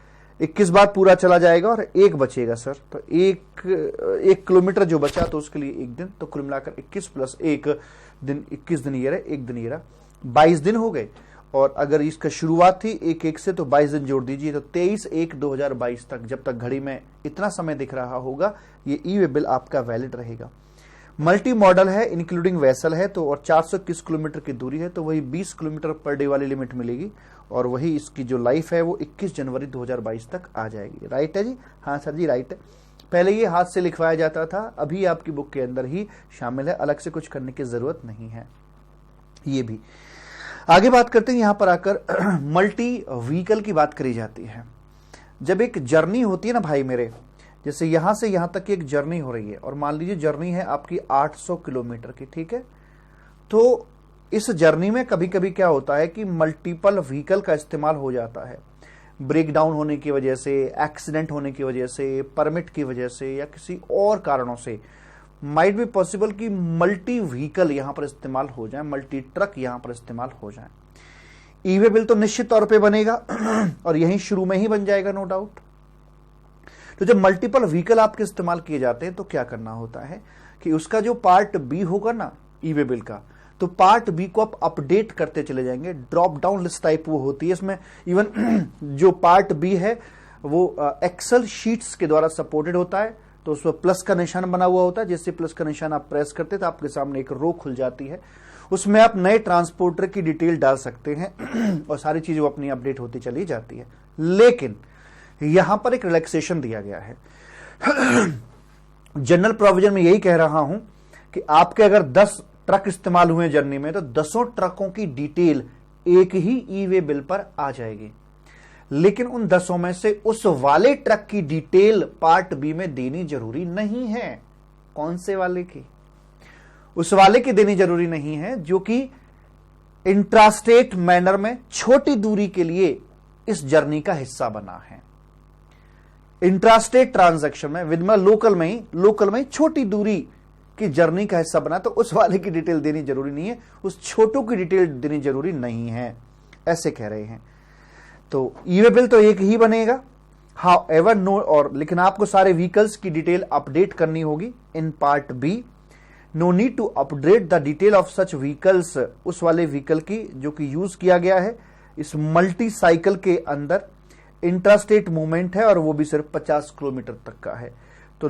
21 बार पूरा चला जाएगा और 1 बचेगा सर। तो 1 किलोमीटर जो बचा तो उसके लिए 1 दिन। तो कुल मिलाकर 21 + 1 दिन, 21 दिन ये रहा, 1 दिन ये रहा, 22 दिन हो गए। और अगर इसका शुरुआत थी 1/1 से तो 22 दिन जोड़ दीजिए तो 23/1/2022 तक, जब तक घड़ी में इतना समय दिख रहा होगा, ये ई वे बिल आपका वैलिड रहेगा। मल्टी मॉडल है इंक्लूडिंग वेसल है, तो और 421 किलोमीटर की दूरी है, तो वही 20 किलोमीटर पर डे वाली लिमिट मिलेगी, और वही इसकी जो लाइफ है वो 21 जनवरी 2022 तक आ जाएगी। राइट है जी? हाँ सर जी राइट है। पहले ये हाथ से लिखवाया जाता था, अभी आपकी बुक के अंदर ही शामिल है, अलग से कुछ करने की जरूरत नहीं है। ये भी आगे बात करते हैं। यहां पर आकर मल्टी व्हीकल की बात करी जाती है। जब एक जर्नी होती है ना भाई मेरे, जैसे यहां से यहां तक एक जर्नी हो रही है, और मान लीजिए जर्नी है आपकी 800 किलोमीटर की, ठीक है। तो इस जर्नी में कभी कभी क्या होता है कि मल्टीपल व्हीकल का इस्तेमाल हो जाता है, ब्रेक डाउन होने की वजह से, एक्सीडेंट होने की वजह से, परमिट की वजह से, या किसी और कारणों से माइट बी पॉसिबल कि मल्टी व्हीकल यहां पर इस्तेमाल हो जाए, मल्टी ट्रक यहां पर इस्तेमाल हो जाए। ई वे बिल तो निश्चित तौर पे बनेगा और यहीं शुरू में ही बन जाएगा, नो डाउट। तो जब मल्टीपल व्हीकल आपके इस्तेमाल किए जाते हैं तो क्या करना होता है कि उसका जो पार्ट बी होगा ना ई वे बिल का, तो पार्ट बी को आप अपडेट करते चले जाएंगे। ड्रॉप डाउन लिस्ट टाइप वो होती है इसमें। इवन जो पार्ट बी है वो एक्सेल शीट्स के द्वारा सपोर्टेड होता है, तो उसमें प्लस का निशान बना हुआ होता है। जैसे प्लस का निशान आप प्रेस करते तो आपके सामने एक रो खुल जाती है, उसमें आप नए ट्रांसपोर्टर की डिटेल डाल सकते हैं और सारी चीजें अपनी अपडेट होती चली जाती है। लेकिन यहां पर एक रिलैक्सेशन दिया गया है। जनरल प्रोविजन में यही कह रहा हूं कि आपके अगर 10 ट्रक इस्तेमाल हुए जर्नी में, तो 10 ट्रकों की डिटेल एक ही ई वे बिल पर आ जाएगी। लेकिन उन 10 में से उस वाले ट्रक की डिटेल पार्ट बी में देनी जरूरी नहीं है। कौन से वाले की? उस वाले की देनी जरूरी नहीं है जो कि इंट्रास्टेट मैनर में छोटी दूरी के लिए इस जर्नी का हिस्सा बना है। इंट्रास्टेट ट्रांजैक्शन में विद लोकल में ही छोटी दूरी की जर्नी का हिस्सा बना, तो उस वाले की डिटेल देनी जरूरी नहीं है, उस छोटों की डिटेल देनी जरूरी नहीं है, ऐसे कह रहे हैं। तो ई वे बिल तो एक ही बनेगा, हाउ एवर नो, और लेकिन आपको सारे व्हीकल्स की डिटेल अपडेट करनी होगी in part B. No need to update the detail of such vehicles, उस वाले व्हीकल की जो कि यूज किया गया है इस मल्टी साइकिल के अंदर। इंट्रास्टेट मूवमेंट है और वो भी सिर्फ 50 किलोमीटर तक का है। तो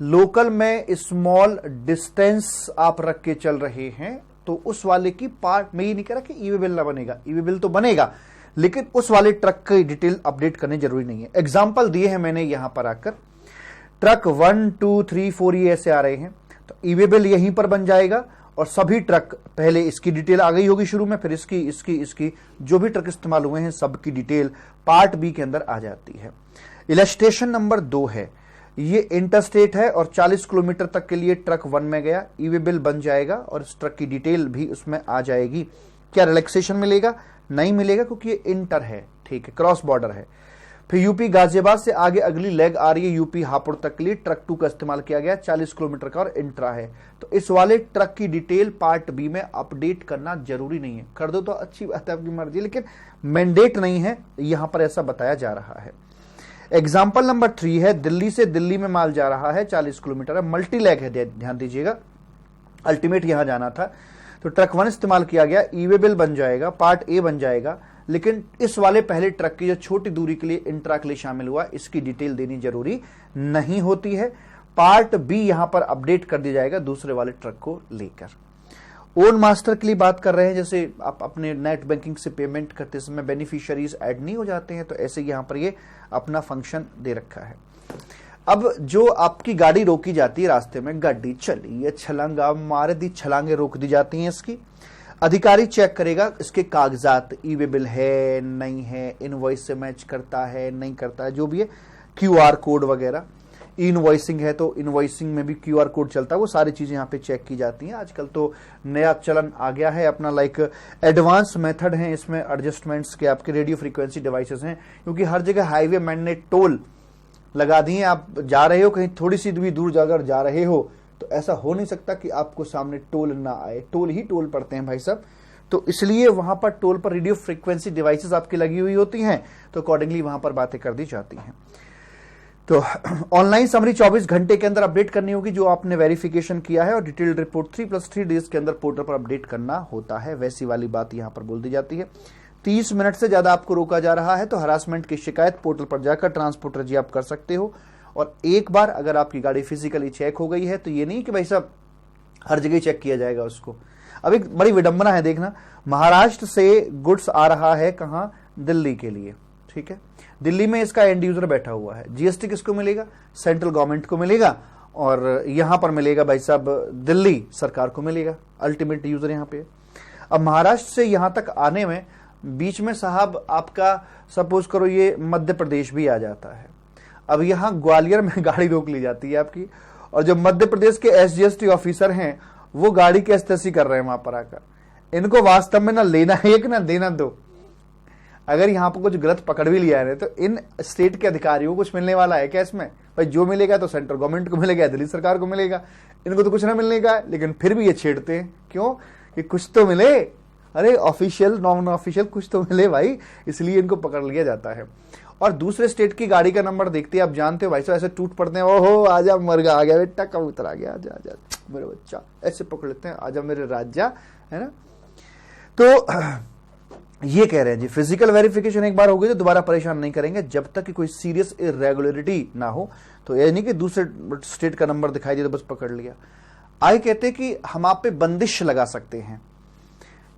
लोकल में स्मॉल डिस्टेंस आप रख के चल रहे हैं, तो उस वाले की पार्ट में ये नहीं कह रहा कि ई वे बिल ना बनेगा, ई वे बिल तो बनेगा, लेकिन उस वाले ट्रक की डिटेल अपडेट करनी जरूरी नहीं है। एग्जाम्पल दिए हैं मैंने यहां पर आकर, ट्रक 1 2 3 4 ये ऐसे आ रहे हैं, तो ई वे बिल यहीं पर बन जाएगा और सभी ट्रक, पहले इसकी डिटेल आ गई होगी शुरू में, फिर इसकी जो भी ट्रक इस्तेमाल हुए हैं सबकी डिटेल पार्ट बी के अंदर आ जाती है। इलस्ट्रेशन नंबर 2 है, ये इंटरस्टेट है और 40 किलोमीटर तक के लिए ट्रक 1 में गया, ई वे बिल बन जाएगा और इस ट्रक की डिटेल भी उसमें आ जाएगी। क्या रिलैक्सेशन मिलेगा? नहीं मिलेगा, क्योंकि ये इंटर है, ठीक है, क्रॉस बॉर्डर है। फिर यूपी गाजियाबाद से आगे अगली लेग आ रही है यूपी हापुड़ तक के लिए, ट्रक 2 का इस्तेमाल किया गया, 40 किलोमीटर का और इंट्रा है। तो इस वाले ट्रक की डिटेल पार्ट बी में अपडेट करना जरूरी नहीं है, कर दो तो अच्छी बात है, आपकी मर्जी, लेकिन मैंडेट नहीं है, यहां पर ऐसा बताया जा रहा है। एग्जाम्पल नंबर 3 है, दिल्ली से दिल्ली में माल जा रहा है, 40 किलोमीटर है, मल्टी लेग है, ध्यान दीजिएगा, अल्टीमेट यहां जाना था, तो ट्रक 1 इस्तेमाल किया गया, ई वे बिल बन जाएगा, पार्ट ए बन जाएगा। लेकिन इस वाले पहले ट्रक की जो छोटी दूरी के लिए इंट्रा के लिए शामिल हुआ, इसकी डिटेल देनी जरूरी नहीं होती है। पार्ट बी यहां पर अपडेट कर दिया जाएगा दूसरे वाले ट्रक को लेकर। ओन मास्टर के लिए बात कर रहे हैं, जैसे आप अपने नेट बैंकिंग से पेमेंट करते समय बेनिफिशियरीज ऐड नहीं हो जाते हैं, तो ऐसे यहां पर ये अपना फंक्शन दे रखा है। अब जो आपकी गाड़ी रोकी जाती है रास्ते में, गाड़ी चली है, छलांगा मारे दी, छलांगे रोक दी जाती हैं, इसकी अधिकारी चेक करेगा इसके कागजात, ई वे बिल है नहीं है, इनवॉइस से मैच करता है नहीं करता है, जो भी है, क्यूआर कोड वगैरह, इनवॉइसिंग है तो इनवॉइसिंग में भी क्यूआर कोड चलता है, वो सारी चीजें यहाँ पे चेक की जाती हैं। आजकल तो नया चलन आ गया है अपना, लाइक एडवांस मेथड है इसमें एडजस्टमेंट्स के, आपके रेडियो फ्रीक्वेंसी डिवाइसेस हैं, क्योंकि हर जगह हाईवे मैन ने टोल लगा दिए। आप जा रहे हो कहीं थोड़ी सी भी दूर जाकर जा रहे हो, तो ऐसा हो नहीं सकता कि आपको सामने टोल ना आए, टोल ही टोल पड़ते हैं भाई साहब, तो इसलिए वहां पर टोल पर रेडियो फ्रीक्वेंसी डिवाइसेस आपकी लगी हुई होती हैं, तो अकॉर्डिंगली वहां पर बातें कर दी जाती हैं। तो ऑनलाइन समरी 24 घंटे के अंदर अपडेट करनी होगी जो आपने वेरिफिकेशन किया है, और डिटेल्ड रिपोर्ट 3+3 डेज के अंदर पोर्टल पर अपडेट करना होता है, वैसी वाली बात यहां पर बोल दी जाती है। 30 मिनट से ज्यादा आपको रोका जा रहा है तो हरासमेंट की शिकायत पोर्टल पर जाकर ट्रांसपोर्टर जी आप कर सकते हो। और एक बार अगर आपकी गाड़ी फिजिकली चेक हो गई है, तो ये नहीं कि भाई साहब हर जगह चेक किया जाएगा उसको। अब एक बड़ी विडंबना है, देखना, महाराष्ट्र से गुड्स आ रहा है कहां? दिल्ली के लिए, ठीक है, दिल्ली में इसका एंड यूजर बैठा हुआ है, जीएसटी किसको मिलेगा? सेंट्रल गवर्नमेंट को मिलेगा, और यहां पर मिलेगा भाई साहब दिल्ली सरकार को मिलेगा, अल्टीमेट यूजर यहां पे। अब महाराष्ट्र से यहां तक आने में बीच में साहब आपका सपोज करो ये मध्य प्रदेश भी आ जाता है, अब यहां ग्वालियर में गाड़ी रोक ली जाती है आपकी, और जो मध्य प्रदेश के एसजीएसटी ऑफिसर हैं वो गाड़ी की एस्टेसी कर रहे हैं वहां पर आकर, इनको वास्तव में ना लेना एक ना देना दो। अगर यहां पर कुछ गलत पकड़ भी लिया है तो इन स्टेट के अधिकारियों को कुछ मिलने वाला है क्या इसमें? भाई जो मिलेगा तो सेंट्रल गवर्नमेंट को मिलेगा, दिल्ली सरकार को मिलेगा, इनको तो कुछ ना मिलने का है, लेकिन फिर भी ये छेड़ते हैं, क्यों? कि कुछ तो मिले, अरे ऑफिशियल नॉन ऑफिशियल कुछ तो मिले भाई, इसलिए इनको पकड़ लिया जाता है। और दूसरे स्टेट की गाड़ी का नंबर देखते हैं, आप जानते हो भाई साहब ऐसे टूट पड़ते हैं, ओहो आजा मर्गा आ गया बेटा, कबूतर आ गया, आजा आजा मेरे बच्चा, ऐसे पकड़ लेते हैं, आजा मेरे राजा, है ना। तो ये कह रहे हैं जी फिजिकल वेरिफिकेशन एक बार हो गई तो दोबारा परेशान नहीं करेंगे जब तक कि कोई सीरियस इरेगुलरिटी ना हो। तो ये नहीं कि दूसरे स्टेट का नंबर दिखाई दिया तो बस पकड़ लिया। आगे कहते हैं कि हम आप पे बंदिश लगा सकते हैं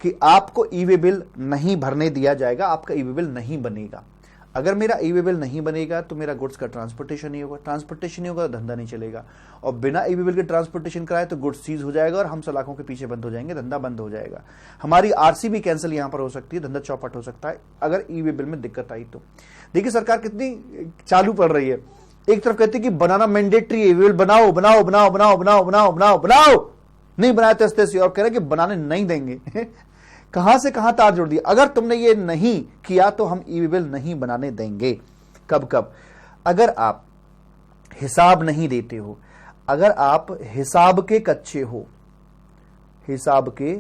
कि आपको ई वे बिल नहीं भरने दिया जाएगा, आपका ई वे बिल नहीं बनेगा। अगर मेरा ई वे बिल नहीं बनेगा तो मेरा गुड्स का ट्रांसपोर्टेशन नहीं होगा, ट्रांसपोर्टेशन नहीं होगा तो धंधा नहीं चलेगा, और बिना ई वे बिल के ट्रांसपोर्टेशन कराए तो गुड्स सीज हो जाएगा और हम सलाखों के पीछे बंद हो जाएंगे, धंधा बंद हो जाएगा। हमारी आरसी भी कैंसिल यहां पर हो सकती है, धंधा चौपट हो सकता है अगर ई वे बिल में दिक्कत आई तो। देखिए सरकार कितनी चालू पड़ रही है, एक तरफ कहती है कि बनाना मैंडेटरी, ई वे बिल बनाओ बनाओ बनाओ बनाओ बनाओ बनाओ बनाओ बनाओ, नहीं बनाया तैसे, और कह रहे कि बनाने नहीं देंगे। कहां से कहां तार जोड़ दिया, अगर तुमने ये नहीं किया तो हम ई वे बिल नहीं बनाने देंगे। कब कब? अगर आप हिसाब नहीं देते हो, अगर आप हिसाब के कच्चे हो, हिसाब के,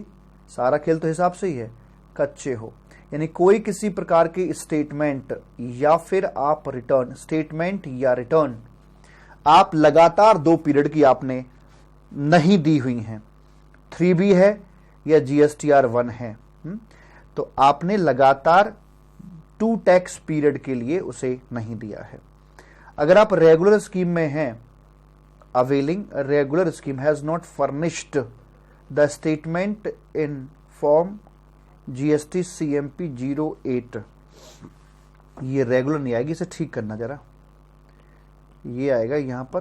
सारा खेल तो हिसाब से ही है, कच्चे हो, यानी कोई किसी प्रकार की स्टेटमेंट या फिर आप रिटर्न, स्टेटमेंट या रिटर्न आप लगातार 2 पीरियड की आपने नहीं दी हुई हैं, 3B है या GSTR 1 है, तो आपने लगातार 2 टैक्स पीरियड के लिए उसे नहीं दिया है। अगर आप रेगुलर स्कीम में हैं, availing regular scheme has not furnished the statement in form GST CMP 08, ये रेगुलर नहीं आएगी, इसे ठीक करना जरा, ये आएगा यहां पर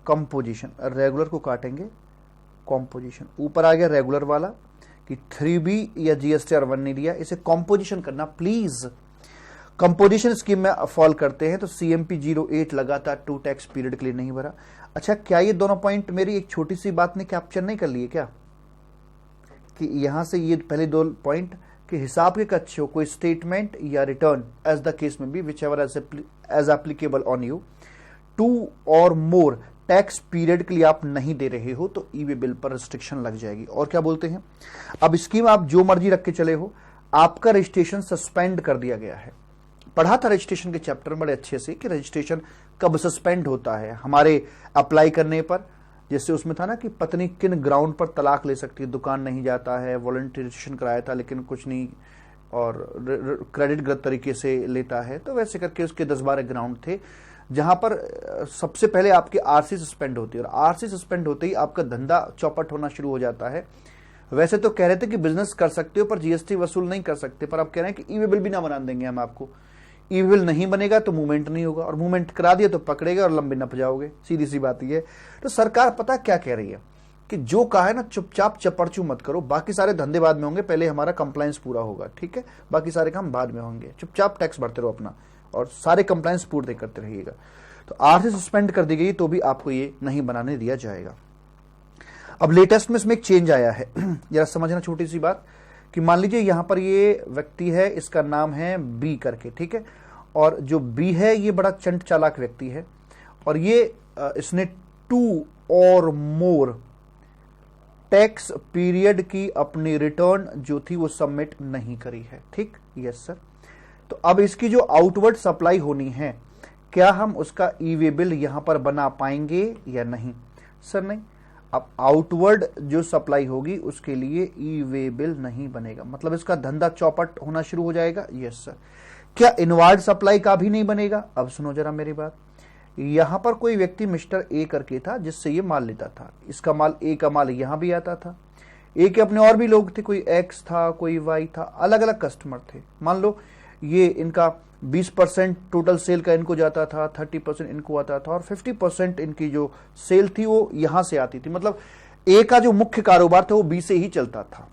कंपोजिशन, रेगुलर को काटेंगे कॉम्पोजिशन। ऊपर आ गया रेगुलर वाला कि 3B या GSTR 1 नहीं दिया, इसे कॉम्पोजिशन करना प्लीज। कंपोजिशन स्कीम में फॉल करते हैं तो CMP 08 लगातार 2 टैक्स पीरियड के लिए नहीं भरा। अच्छा, क्या ये दोनों पॉइंट मेरी एक छोटी सी बात ने कैप्चर नहीं कर लिए क्या, कि यहां से ये पहले 2 पॉइंट के हिसाब के अच्छे हो, कोई स्टेटमेंट या रिटर्न एज द केस में be whichever as applicable on you, 2 और मोर टैक्स पीरियड के लिए आप नहीं दे रहे हो तो ई वे बिल पर रिस्ट्रिक्शन लग जाएगी। और क्या बोलते हैं, अब स्कीम आप जो मर्जी रख के चले हो, आपका रजिस्ट्रेशन सस्पेंड कर दिया गया है। पढ़ा था रजिस्ट्रेशन के चैप्टर में बड़े अच्छे से कि रजिस्ट्रेशन कब सस्पेंड होता है हमारे अप्लाई करने पर। जैसे उसमें था ना कि पत्नी किन ग्राउंड पर तलाक ले सकती है, दुकान नहीं जाता है, वॉलंटरी रजिस्ट्रेशन कराया था लेकिन कुछ नहीं, और क्रेडिट गलत तरीके से लेता है, तो वैसे करके उसके 10-12 ग्राउंड थे जहां पर सबसे पहले आपकी आरसी सस्पेंड होती है, और आरसी सस्पेंड होते ही आपका धंधा चौपट होना शुरू हो जाता है। वैसे तो कह रहे थे कि बिजनेस कर सकते हो पर जीएसटी वसूल नहीं कर सकते, पर अब कह रहे हैं कि ई वे बिल भी ना बना देंगे हम आपको। ई वे बिल नहीं बनेगा तो मूवमेंट नहीं होगा, और मूवमेंट करा दिया तो पकड़ेगा और लंबे नप जाओगे, सीधी सी बात ये है। तो सरकार पता क्या कह रही है कि जो कहा है ना, चुपचाप चपड़चू मत करो, बाकी सारे धंधे बाद में होंगे, पहले हमारा कंप्लायंस पूरा होगा, ठीक है, बाकी सारे काम बाद में होंगे, चुपचाप टैक्स भरते रहो अपना और सारे कंप्लायंस पूरे करते रहिएगा। तो आरसी सस्पेंड कर दी गई तो भी आपको ये नहीं बनाने दिया जाएगा। अब लेटेस्ट में इसमें एक चेंज आया है, जरा समझना छोटी सी बात, कि मान लीजिए यहां पर ये व्यक्ति है, इसका नाम है बी करके, ठीक है, और जो बी है ये बड़ा चंट चालाक व्यक्ति है, और ये इसने 2 और मोर टैक्स पीरियड की अपनी रिटर्न जो थी वो सबमिट नहीं करी है, ठीक, यस सर। तो अब इसकी जो आउटवर्ड सप्लाई होनी है, क्या हम उसका ई वे बिल यहां पर बना पाएंगे या नहीं? सर नहीं। अब आउटवर्ड जो सप्लाई होगी उसके लिए ई वे बिल नहीं बनेगा, मतलब इसका धंधा चौपट होना शुरू हो जाएगा, यस सर। क्या इनवार्ड सप्लाई का भी नहीं बनेगा? अब सुनो जरा मेरी बात, यहां पर कोई व्यक्ति मिस्टर ए करके था जिससे ये माल लेता था, इसका माल ए का माल यहां भी आता था, ए के अपने और भी लोग थे, कोई एक्स था, कोई वाई था, अलग अलग कस्टमर थे। मान लो ये इनका 20% टोटल सेल का इनको जाता था, 30% इनको आता था, और 50% इनकी जो सेल थी वो यहां से आती थी, मतलब ए का जो मुख्य कारोबार था वो बी से ही चलता था।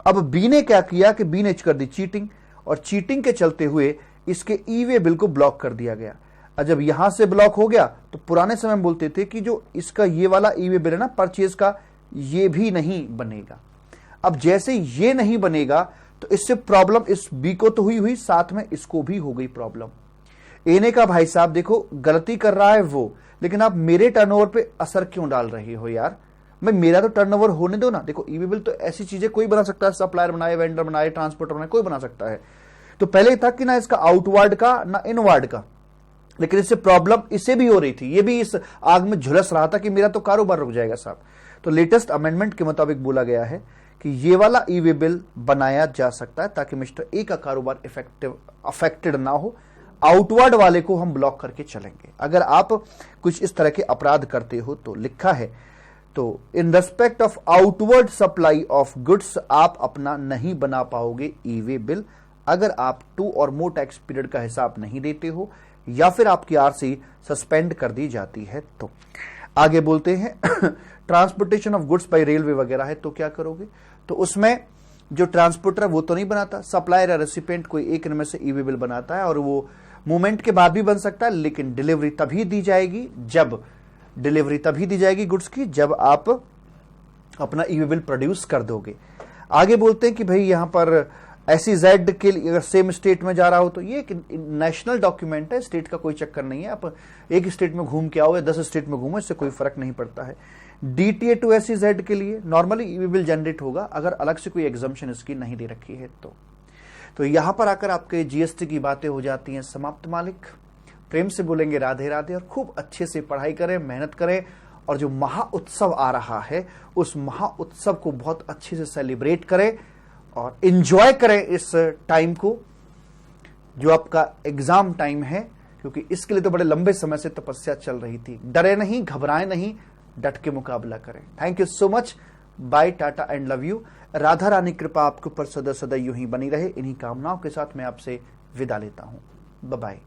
अब बी ने क्या किया कि बी ने कर दी चीटिंग, और चीटिंग के चलते हुए इसके ई वे बिल को ब्लॉक कर दिया गया। और जब यहां से ब्लॉक हो गया तो पुराने समय में बोलते थे कि जो इसका ये वाला ई वे बिल है ना परचेज का, ये भी नहीं बनेगा। अब जैसे ये नहीं बनेगा तो इससे प्रॉब्लम इस बी को तो हुई, साथ में इसको भी हो गई प्रॉब्लम। ए ने कहा भाई साहब देखो गलती कर रहा है वो, लेकिन आप मेरे टर्नओवर पे असर क्यों डाल रहे हो यार, मैं मेरा तो टर्नओवर होने दो ना। देखो ई वे बिल तो ऐसी चीजें कोई बना सकता है, सप्लायर बनाए, वेंडर बनाए, ट्रांसपोर्टर बनाए, कोई बना सकता है। तो पहले था कि ना इसका आउटवर्ड का ना इनवर्ड का, लेकिन इससे प्रॉब्लम इसे भी हो रही थी, ये भी इस आग में झुलस रहा था कि मेरा तो कारोबार रुक जाएगा साहब। तो लेटेस्ट अमेंडमेंट के मुताबिक बोला गया है कि ये वाला ई वे बिल बनाया जा सकता है ताकि मिस्टर ए का कारोबार अफेक्टेड ना हो, आउटवर्ड वाले को हम ब्लॉक करके चलेंगे। अगर आप कुछ इस तरह के अपराध करते हो तो लिखा है, तो in respect of outward supply of goods आप अपना नहीं बना पाओगे ई वे बिल, अगर आप 2 और मोर टैक्स पीरियड का हिसाब नहीं देते हो या फिर आपकी आरसी सस्पेंड कर दी जाती है। तो आगे बोलते हैं transportation of goods by railway वगैरह है, तो क्या करोगे? तो उसमें जो ट्रांसपोर्टर है वो तो नहीं बनाता, सप्लायर या रेसिपिएंट कोई एक इनमें से ई वे बिल बनाता है, और वो मूवमेंट के बाद भी बन सकता है, लेकिन डिलीवरी तभी दी जाएगी गुड्स की जब आप अपना ई वे बिल प्रोड्यूस कर दोगे। आगे बोलते हैं कि भाई यहां पर ऐसी जेड के लिए अगर सेम स्टेट में जा रहा हो तो ये एक नेशनल डॉक्यूमेंट है, स्टेट का कोई चक्कर नहीं है, आप एक स्टेट में घूम के आओ या 10 स्टेट में घूमो, इससे कोई फर्क नहीं पड़ता है। DTA टू ऐसी जेड के लिए नॉर्मली ई वे बिल जनरेट होगा अगर अलग से कोई एग्जम्पशन इसकी नहीं दे रखी है। तो यहां पर आकर आपके जीएसटी की बातें हो जाती हैं समाप्त। मालिक प्रेम से बोलेंगे राधे राधे, और खूब अच्छे से पढ़ाई करें, मेहनत करें, और जो महा उत्सव आ रहा है उस महा उत्सव को बहुत अच्छे से सेलिब्रेट करें और एंजॉय करें इस टाइम को जो आपका एग्जाम टाइम है, क्योंकि इसके लिए तो बड़े लंबे समय से तपस्या चल रही थी। डरे नहीं, घबराएं नहीं, डट के मुकाबला करें। Thank you so much, bye, tata and love you. Radha Rani कृपा आपके ऊपर सदा सदा यूं ही बनी रहे। इन्हीं कामनाओं के साथ मैं आपसे विदा लेता हूं। Bye bye.